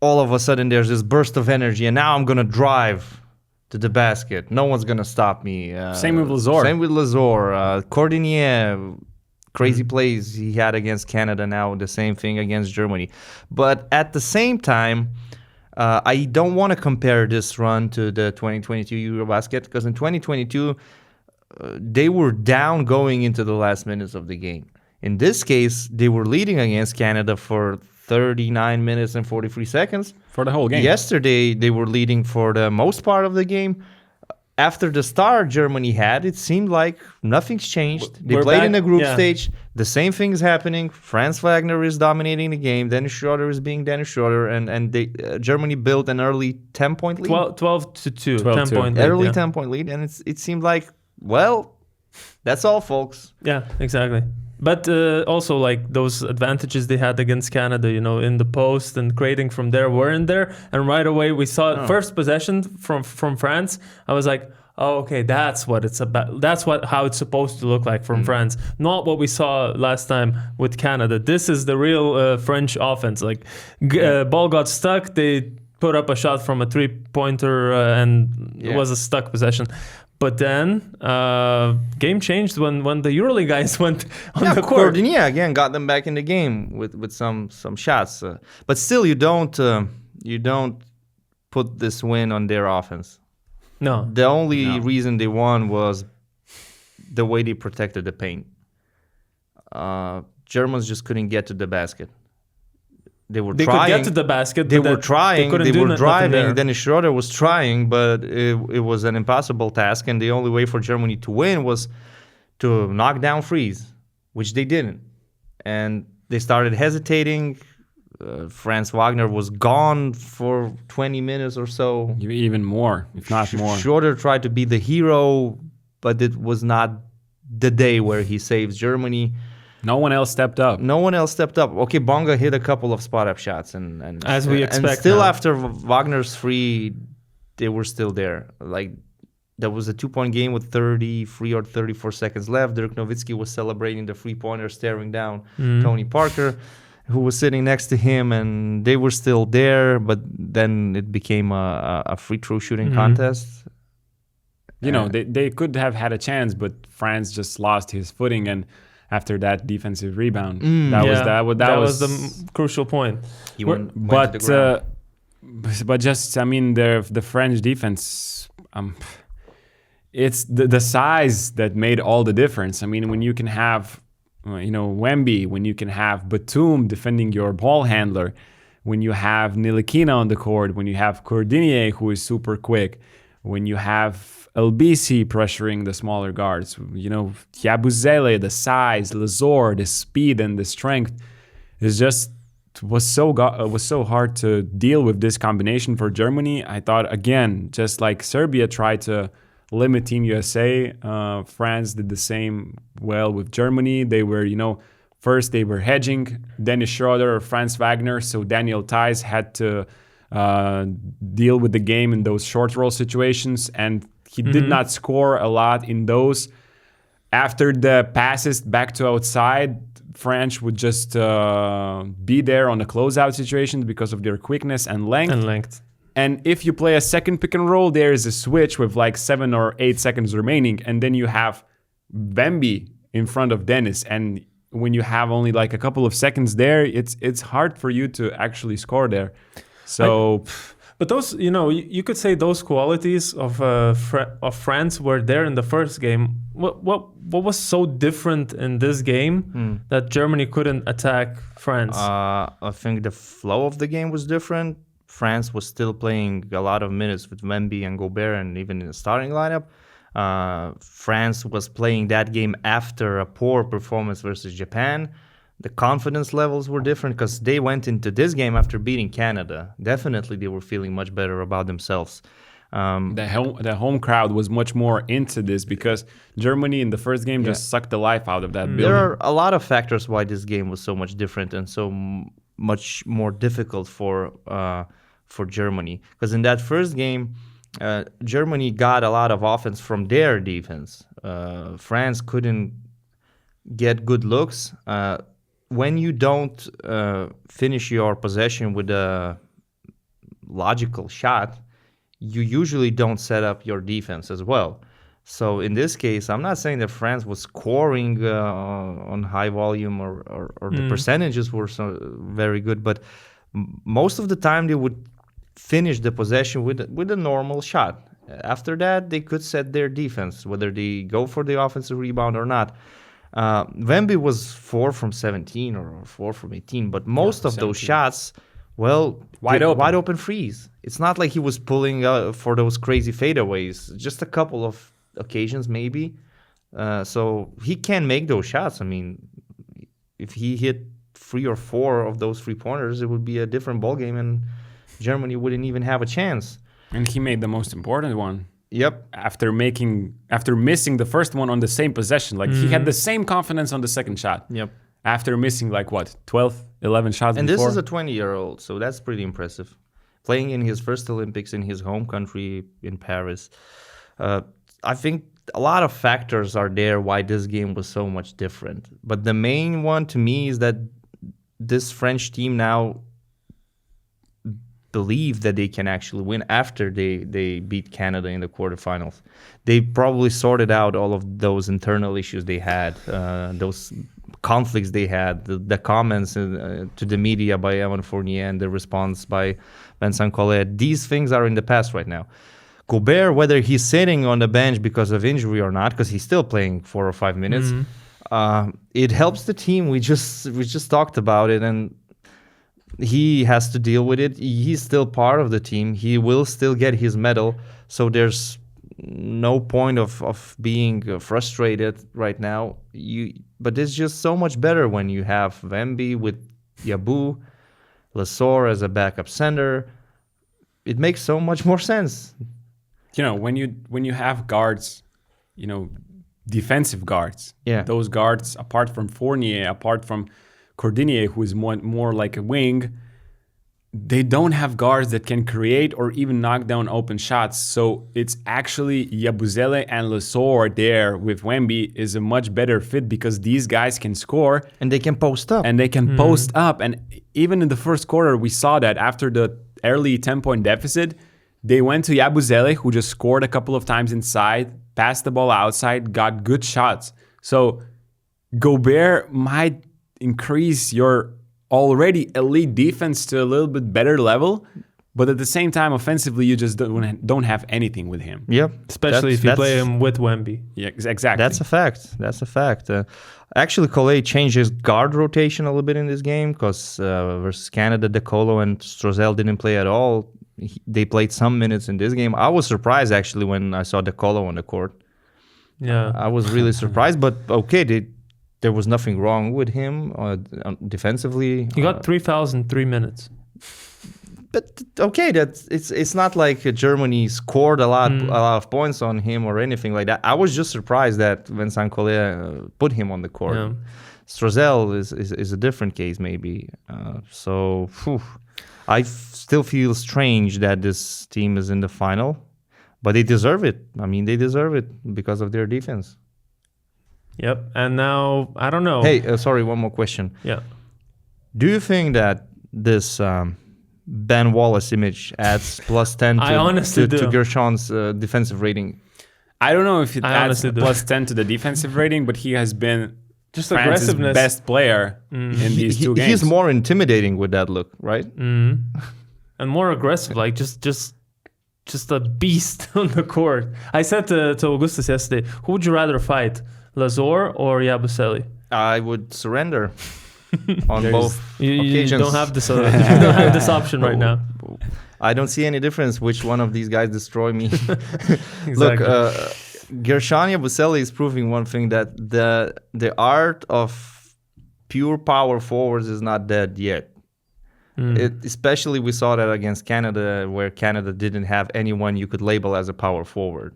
all of a sudden there's this burst of energy, and now I'm going to drive to the basket. No one's going to stop me. Same with Lazor. Cordinier, crazy plays he had against Canada, now the same thing against Germany. But at the same time, I don't want to compare this run to the 2022 Eurobasket, because in 2022, they were down going into the last minutes of the game. In this case, they were leading against Canada for 39 minutes and 43 seconds. For the whole game. Yesterday, they were leading for the most part of the game. after the start Germany had, it seemed like nothing's changed. They We're played back- in the group yeah. stage. The same thing is happening. Franz Wagner is dominating the game. Dennis Schroeder is being Dennis Schroeder. And they, Germany built an early 10-point lead. 12-2, 12-2. 10-point lead. Early yeah. 10-point lead. And it seemed like, well, that's all, folks. Yeah, exactly. But also, like, those advantages they had against Canada, you know, in the post and creating from there weren't there. And right away we saw first possession from France. I was like, oh, okay, that's what it's about. That's how it's supposed to look like from France. Not what we saw last time with Canada. This is the real French offense. Like, ball got stuck. They put up a shot from a three-pointer and it was a stuck possession. But then game changed when the EuroLeague guys went on the court. Cordinia again got them back in the game with some shots. But still, you don't put this win on their offense. No. The only reason they won was the way they protected the paint. Germans just couldn't get to the basket. They They trying. could get to the basket. They but were trying. They were nothing driving. there. Dennis Schroeder was trying, but it was an impossible task. And the only way for Germany to win was to knock down freeze, which they didn't. And they started hesitating. Franz Wagner was gone for 20 minutes or so. Even more, if not more. Schroeder tried to be the hero, but it was not the day where he saves Germany. No one else stepped up. No one else stepped up. Okay, Bonga hit a couple of spot-up shots, and As we expect And still now. after Wagner's free, they were still there. Like, there was a 2-point game with 33 or 34 seconds left. Dirk Nowitzki was celebrating the three-pointer, staring down Tony Parker, who was sitting next to him, and they were still there. But then it became a free throw shooting contest. You know, they could have had a chance, but France just lost his footing, and after that defensive rebound, that was the crucial point. He went to the ground. But just, I mean, the French defense, it's the size that made all the difference. I mean, when you can have, Wemby, when you can have Batum defending your ball handler, when you have Ntilikina on the court, when you have Cordinier, who is super quick, when you have LBC pressuring the smaller guards, Yabusele, the size, Lazor, the speed and the strength, was so hard to deal with this combination for Germany. I thought, again, just like Serbia tried to limit Team USA, France did the same well with Germany. They were, first they were hedging Dennis Schroeder or Franz Wagner, so Daniel Theis had to deal with the game in those short roll situations, and he did not score a lot in those. After the passes back to outside, French would just be there on the closeout situations because of their quickness and length. And if you play a second pick and roll, there is a switch with like 7 or 8 seconds remaining, and then you have Wemby in front of Dennis. And when you have only like a couple of seconds there, it's hard for you to actually score there. So... But those, you could say those qualities of France were there in the first game. What was so different in this game that Germany couldn't attack France? I think the flow of the game was different. France was still playing a lot of minutes with Wemby and Gobert, and even in the starting lineup. France was playing that game after a poor performance versus Japan. The confidence levels were different because they went into this game after beating Canada. Definitely, they were feeling much better about themselves. The home crowd was much more into this because Germany in the first game just sucked the life out of that building. There are a lot of factors why this game was so much different and so much more difficult for Germany. Because in that first game, Germany got a lot of offense from their defense. France couldn't get good looks. When you don't finish your possession with a logical shot, you usually don't set up your defense as well. So in this case, I'm not saying that France was scoring on high volume or the percentages were so very good, but most of the time they would finish the possession with a normal shot. After that, they could set their defense, whether they go for the offensive rebound or not. Wemby was 4 from 17 or 4 from 18, but most of those shots Well, Wide open. wide open freeze. It's not like he was pulling for those crazy fadeaways. Just a couple of occasions, maybe. So he can make those shots. I mean, if he hit 3 or 4 of those 3-pointers, it would be a different ballgame, and Germany wouldn't even have a chance. And he made the most important one. Yep. After missing the first one on the same possession. Like, he had the same confidence on the second shot. Yep. After missing, 12, 11 shots And before. this is a 20-year-old, so that's pretty impressive. Playing in his first Olympics in his home country in Paris. I think a lot of factors are there why this game was so much different. But the main one to me is that this French team now believe that they can actually win after they beat Canada in the quarterfinals. They probably sorted out all of those internal issues they had, those conflicts they had, the comments to the media by Evan Fournier and the response by Vincent Collet. These things are in the past right now. Gobert, whether he's sitting on the bench because of injury or not, because he's still playing 4 or 5 minutes, it helps the team. We just talked about it, and he has to deal with it. He's still part of the team. He will still get his medal. So there's no point of being frustrated right now. But it's just so much better when you have Wemby with Yabu, Lesor as a backup center. It makes so much more sense. You know, when you have guards, defensive guards. Yeah. Those guards, apart from Fournier, apart from Cordinier, who is more like a wing, they don't have guards that can create or even knock down open shots. So it's actually Yabusele and Lesor there with Wemby is a much better fit because these guys can score. And they can post up. And they can post up. And even in the first quarter, we saw that after the early 10-point deficit, they went to Yabusele, who just scored a couple of times inside, passed the ball outside, got good shots. So Gobert might increase your already elite defense to a little bit better level, but at the same time, offensively, you just don't have anything with him. Yep. Especially if you play him with Wemby. Yeah, exactly. That's a fact. Actually, Collet changed his guard rotation a little bit in this game because versus Canada, DeColo and Strozel didn't play at all. They played some minutes in this game. I was surprised, actually, when I saw DeColo on the court. Yeah. I was really surprised, but okay, there was nothing wrong with him defensively. He got 3 fouls in 3 minutes. But okay, it's not like Germany scored a lot of points on him or anything like that. I was just surprised that Vincent Collet put him on the court. Yeah. Strozel is a different case, maybe. I still feel strange that this team is in the final, but they deserve it. I mean, they deserve it because of their defense. Yep. And now, I don't know. Hey, sorry, one more question. Yeah. Do you think that this Ben Wallace image adds plus 10 to Gershon's defensive rating? I don't know if it adds plus 10 to the defensive rating, but he has been just France's aggressiveness. Best player in these two games. He's more intimidating with that look, right? And more aggressive, like just a beast on the court. I said to Augustas yesterday, who would you rather fight, Lesor or Yabusele? I would surrender on both occasions. You don't have this. You don't have this option right now. I don't see any difference which one of these guys destroy me. Exactly. Look, Gershon Yabusele is proving one thing, that the art of pure power forwards is not dead yet. Especially we saw that against Canada, where Canada didn't have anyone you could label as a power forward.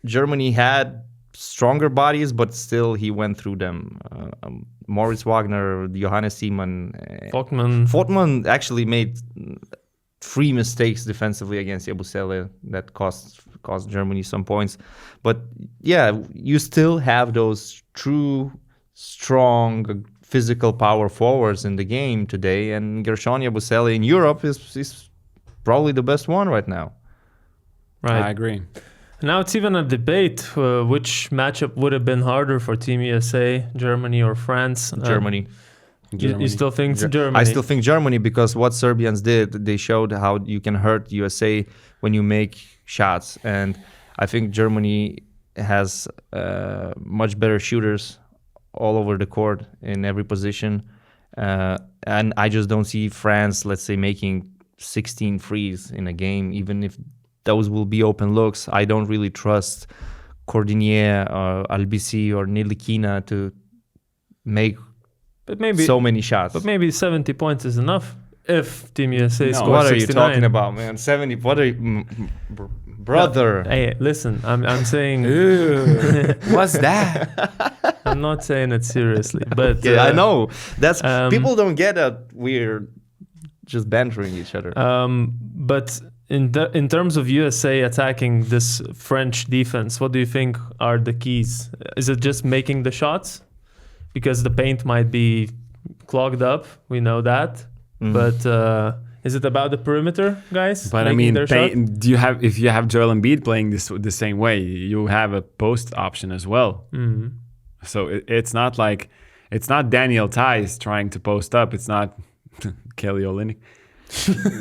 Germany had stronger bodies, but still he went through them. Moritz Wagner, Johannes Siemann. Vogtmann actually made 3 mistakes defensively against Yabusele that cost Germany some points. But yeah, you still have those true, strong, physical power forwards in the game today, and Gershon Yabusele in Europe is probably the best one right now. Right. I agree. Now it's even a debate which matchup would have been harder for Team USA, Germany or France. Germany. You still think Germany? I still think Germany, because what Serbians did, they showed how you can hurt USA when you make shots. And I think Germany has much better shooters all over the court in every position. And I just don't see France, let's say, making 16 threes in a game, even if those will be open looks. I don't really trust Cordinier or Albisi or Nilikina to make so many shots. But maybe 70 points is enough if Team USA scores 69. What are you talking about, man? 70? What are you... Brother. Hey, listen, I'm saying... What's that? I'm not saying it seriously, but... Yeah, I know. That's people don't get that we're just bantering each other. But in terms of USA attacking this French defense, what do you think are the keys? Is it just making the shots? Because the paint might be clogged up, we know that. But is it about the perimeter, guys? But I mean, if you have Joel Embiid playing the same way, you have a post option as well. So it's not like Daniel Tice trying to post up. It's not Kelly Olynyk.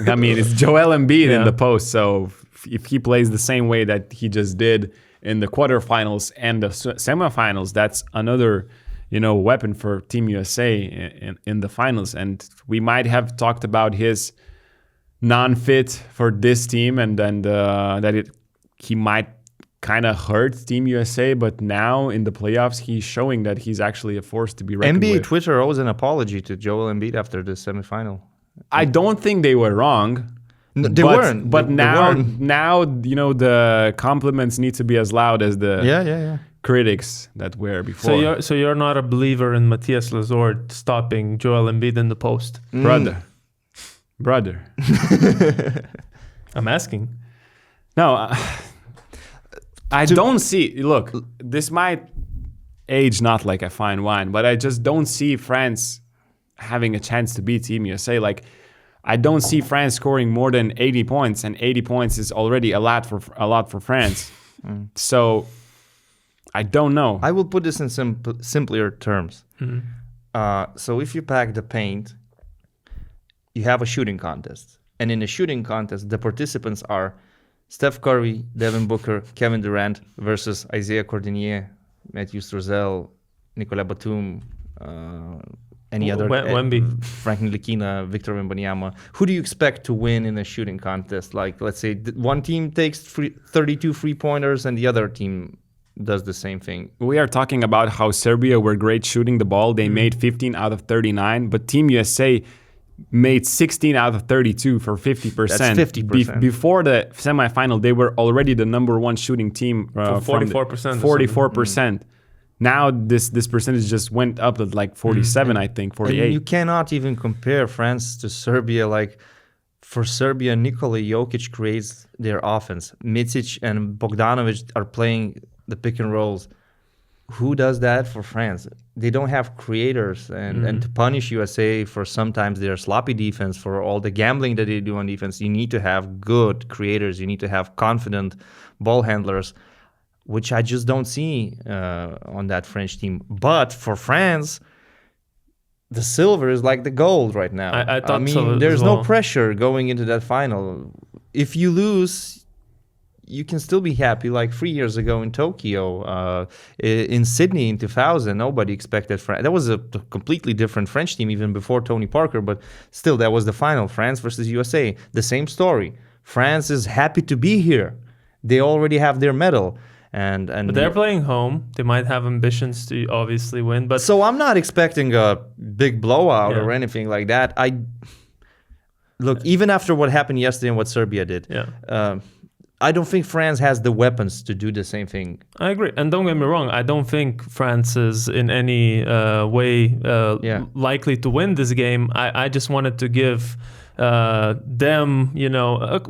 I mean, it's Joel Embiid in the post. So if he plays the same way that he just did in the quarterfinals and the semifinals, that's another weapon for Team USA in the finals. And we might have talked about his non-fit for this team and that he might kind of hurt Team USA, but now in the playoffs he's showing that he's actually a force to be reckoned with. NBA Twitter owes an apology to Joel Embiid after the semifinal. I don't think they were wrong. No, they weren't. But now the compliments need to be as loud as the critics that were before. So you're not a believer in Matthias Lazord stopping Joel Embiid in the post, brother. I'm asking. No, I don't see. Look, this might age not like a fine wine, but I just don't see France having a chance to beat Team USA. Like, I don't see France scoring more than 80 points, and 80 points is already a lot for France. So I don't know. I will put this in simpler terms. So if you pack the paint, you have a shooting contest. And in a shooting contest, the participants are Steph Curry, Devin Booker, Kevin Durant versus Isaiah Cordinier, Matthew Struzell, Nicolas Batum, any other, Wemby, Frank Ntilikina, Victor Wembanyama. Who do you expect to win in a shooting contest? Like, let's say one team takes 32 3-pointers and the other team does the same thing. We are talking about how Serbia were great shooting the ball. They made 15 out of 39, but Team USA made 16 out of 32 for 50%. That's 50%. Before the semifinal, they were already the number one shooting team. For 44%. 44%. Now this percentage just went up to like 47, I think, 48. And you cannot even compare France to Serbia. Like, for Serbia, Nikola Jokic creates their offense. Micic and Bogdanovic are playing the pick and rolls. Who does that for France? They don't have creators, and to punish USA for sometimes their sloppy defense, for all the gambling that they do on defense, you need to have good creators. You need to have confident ball handlers, which I just don't see on that French team. But for France, the silver is like the gold right now. I mean, there's no pressure going into that final. If you lose, you can still be happy. Like 3 years ago in Tokyo, in Sydney in 2000, nobody expected France. That was a completely different French team even before Tony Parker, but still that was the final, France versus USA. The same story. France is happy to be here. They already have their medal. But they're playing home. They might have ambitions to obviously win. But so I'm not expecting a big blowout or anything like that. Look, even after what happened yesterday and what Serbia did, I don't think France has the weapons to do the same thing. I agree. And don't get me wrong, I don't think France is in any way likely to win this game. I just wanted to give them,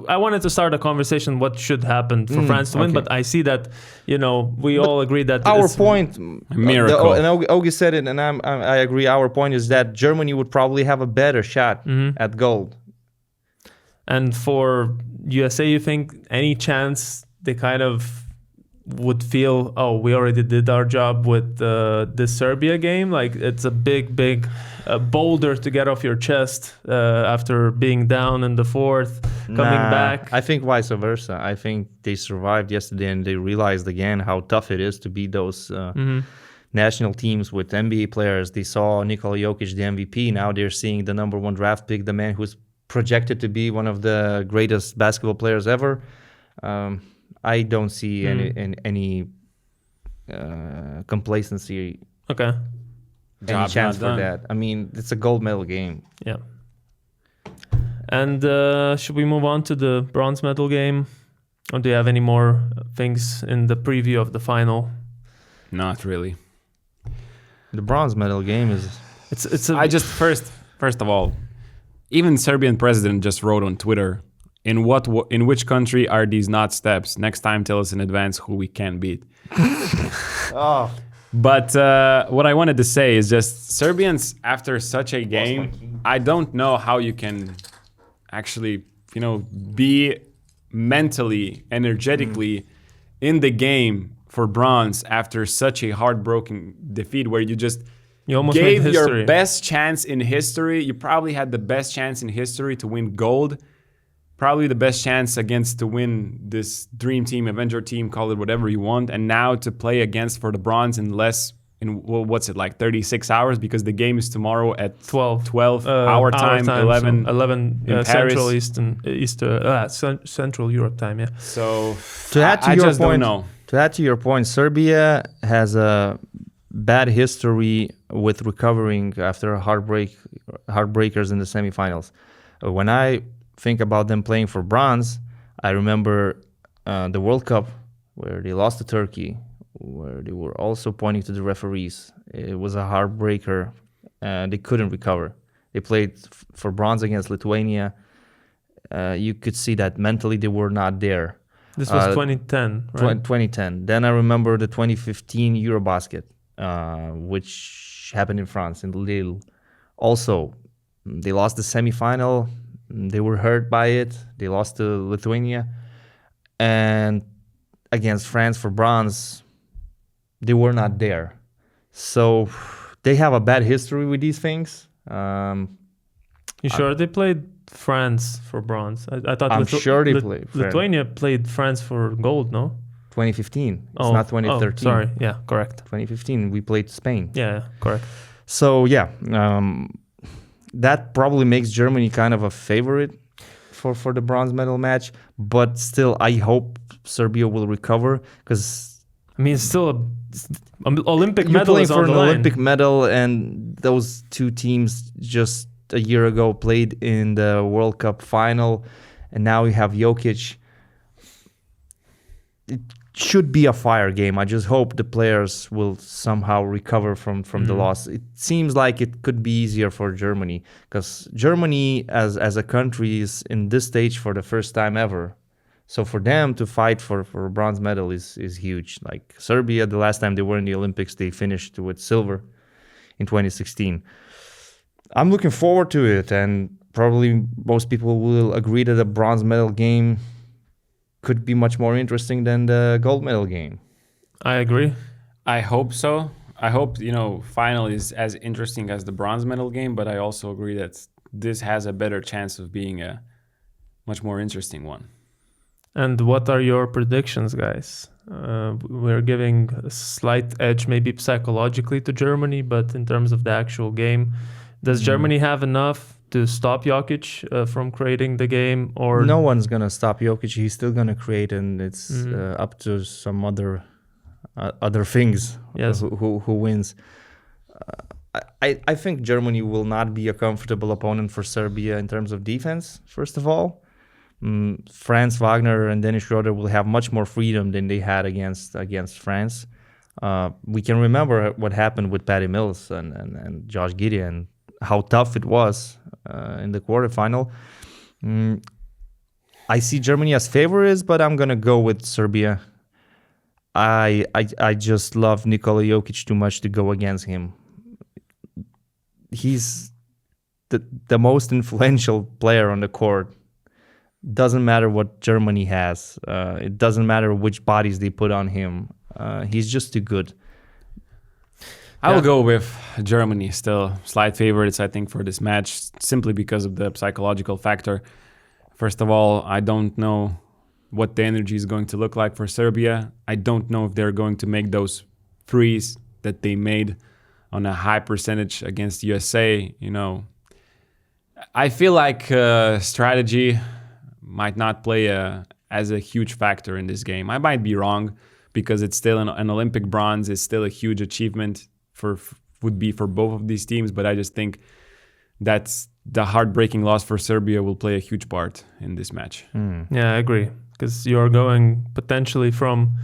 I wanted to start a conversation what should happen for France to win, but I see that, we all agree that our point, a miracle. And Ogi said it, and I agree. Our point is that Germany would probably have a better shot at gold. And for USA, you think any chance they kind of would feel, we already did our job with the Serbia game? Like, it's a big boulder to get off your chest after being down in the fourth, coming back. I think vice versa. I think they survived yesterday and they realized again how tough it is to beat those national teams with NBA players. They saw Nikola Jokic, the MVP. Now they're seeing the #1 draft pick, the man who's projected to be one of the greatest basketball players ever. I don't see any complacency, Okay. any Job chance not for done. that. I mean, it's a gold medal game. Yeah. And should we move on to the bronze medal game? Or do you have any more things in the preview of the final? Not really. The bronze medal game is... It's a I just first of all, even Serbian president just wrote on Twitter, in which country are these not steps? Next time, tell us in advance who we can beat. Oh, But what I wanted to say is just Serbians after such a game, I don't know how you can actually, be mentally, energetically in the game for bronze after such a heartbreaking defeat where you almost made gave history. your best chance in history. You probably had the best chance in history to win gold. Probably the best chance to win this dream team, Avenger team, call it whatever you want. And now to play against for the bronze in what's it, like 36 hours? Because the game is tomorrow at 12 our time, 11 so 11 in Central Paris. Central Europe time, yeah. So to add to I your just point, don't know. To add to your point, Serbia has a bad history with recovering after heartbreakers in the semifinals. When I think about them playing for bronze, I remember the World Cup where they lost to Turkey, where they were also pointing to the referees. It was a heartbreaker. They couldn't recover. They played for bronze against Lithuania. You could see that mentally they were not there. This was 2010, right? 2010. Then I remember the 2015 Eurobasket, which happened in France, in Lille. Also, they lost the semifinal. They were hurt by it. They lost to Lithuania. And against France for bronze, they were not there. So they have a bad history with these things. You sure they played France for bronze? I thought I'm sure they played France. Lithuania played France for gold, no? 2015. It's not 2013. Oh, sorry. Yeah, correct. 2015, we played Spain. Yeah, correct. So, yeah, that probably makes Germany kind of a favorite for the bronze medal match. But still, I hope Serbia will recover because... I mean, it's still an Olympic you're medal playing is for on an the line. Olympic medal, and those two teams just a year ago played in the World Cup final, and now we have Jokic. It should be a fire game. I just hope the players will somehow recover from the loss. It seems like it could be easier for Germany because Germany as a country is in this stage for the first time ever. So for them to fight for a bronze medal is huge. Like Serbia, the last time they were in the Olympics, they finished with silver in 2016. I'm looking forward to it, and probably most people will agree that the bronze medal game could be much more interesting than the gold medal game. I agree. I hope so. I hope, final is as interesting as the bronze medal game, but I also agree that this has a better chance of being a much more interesting one. And what are your predictions, guys? We're giving a slight edge, maybe psychologically, to Germany, but in terms of the actual game, does Germany have enough to stop Jokic from creating the game? Or no one's gonna stop Jokic. He's still gonna create, and it's up to some other things. Yes. Who wins? I think Germany will not be a comfortable opponent for Serbia in terms of defense. First of all, Franz Wagner and Dennis Schroeder will have much more freedom than they had against France. We can remember what happened with Patty Mills and Josh Giddey and how tough it was in the quarterfinal. I see Germany as favorites, but I'm gonna go with Serbia. I just love Nikola Jokic too much to go against him. He's the most influential player on the court. Doesn't matter what Germany has. It doesn't matter which bodies they put on him. He's just too good. I will go with Germany still. Slight favorites, I think, for this match, simply because of the psychological factor. First of all, I don't know what the energy is going to look like for Serbia. I don't know if they're going to make those threes that they made on a high percentage against USA, I feel like strategy might not play as a huge factor in this game. I might be wrong, because it's still an Olympic bronze. It's still a huge achievement would be for both of these teams. But I just think that's the heartbreaking loss for Serbia will play a huge part in this match. Yeah, I agree. Because you're going potentially from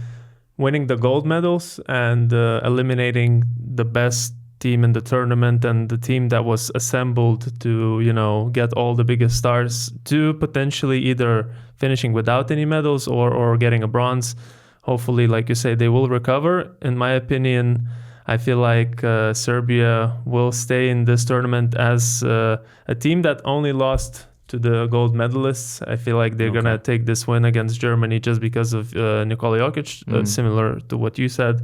winning the gold medals and eliminating the best team in the tournament and the team that was assembled to, get all the biggest stars, to potentially either finishing without any medals or getting a bronze. Hopefully, like you say, they will recover. In my opinion, I feel like Serbia will stay in this tournament as a team that only lost to the gold medalists. I feel like they're going to take this win against Germany just because of Nikola Jokic, similar to what you said.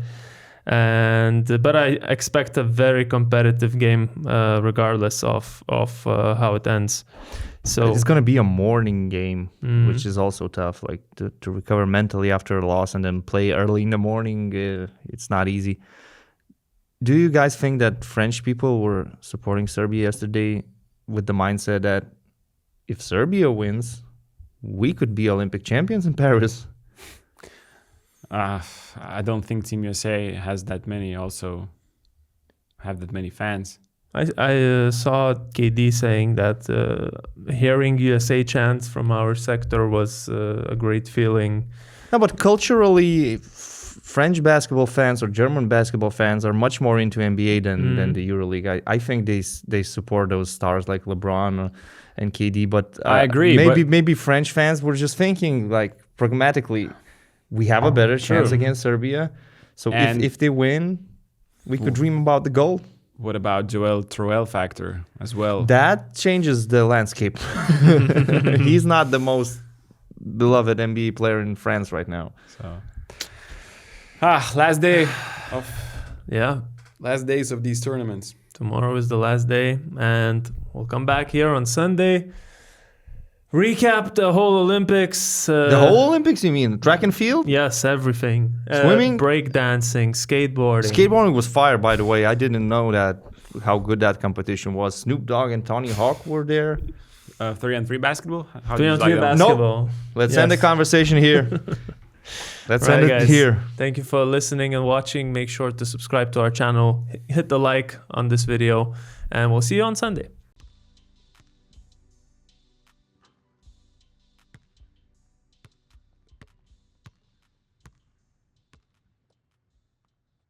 But I expect a very competitive game regardless of how it ends. So it's going to be a morning game, which is also tough. Like to recover mentally after a loss and then play early in the morning, it's not easy. Do you guys think that French people were supporting Serbia yesterday with the mindset that if Serbia wins, we could be Olympic champions in Paris? I don't think Team USA has that many fans. I saw KD saying that hearing USA chants from our sector was a great feeling. No, but culturally, French basketball fans or German basketball fans are much more into NBA than the EuroLeague. I think they support those stars like LeBron and KD. But I agree. Maybe French fans were just thinking, like, pragmatically, we have a better chance against Serbia. So if they win, we could dream about the gold. What about Joel Troel factor as well? That changes the landscape. He's not the most beloved NBA player in France right now. So, last day of last days of these tournaments. Tomorrow is the last day, and we'll come back here on Sunday. Recap the whole Olympics. The whole Olympics, you mean? Track and field? Yes, everything. Swimming? Breakdancing, skateboarding. Skateboarding was fire, by the way. I didn't know how good that competition was. Snoop Dogg and Tony Hawk were there. 3-on-3 basketball? 3-on-3 basketball. Nope. Let's end the conversation here. Let's end it guys. here. Thank you for listening and watching. Make sure to subscribe to our channel. Hit the like on this video, and we'll see you on Sunday.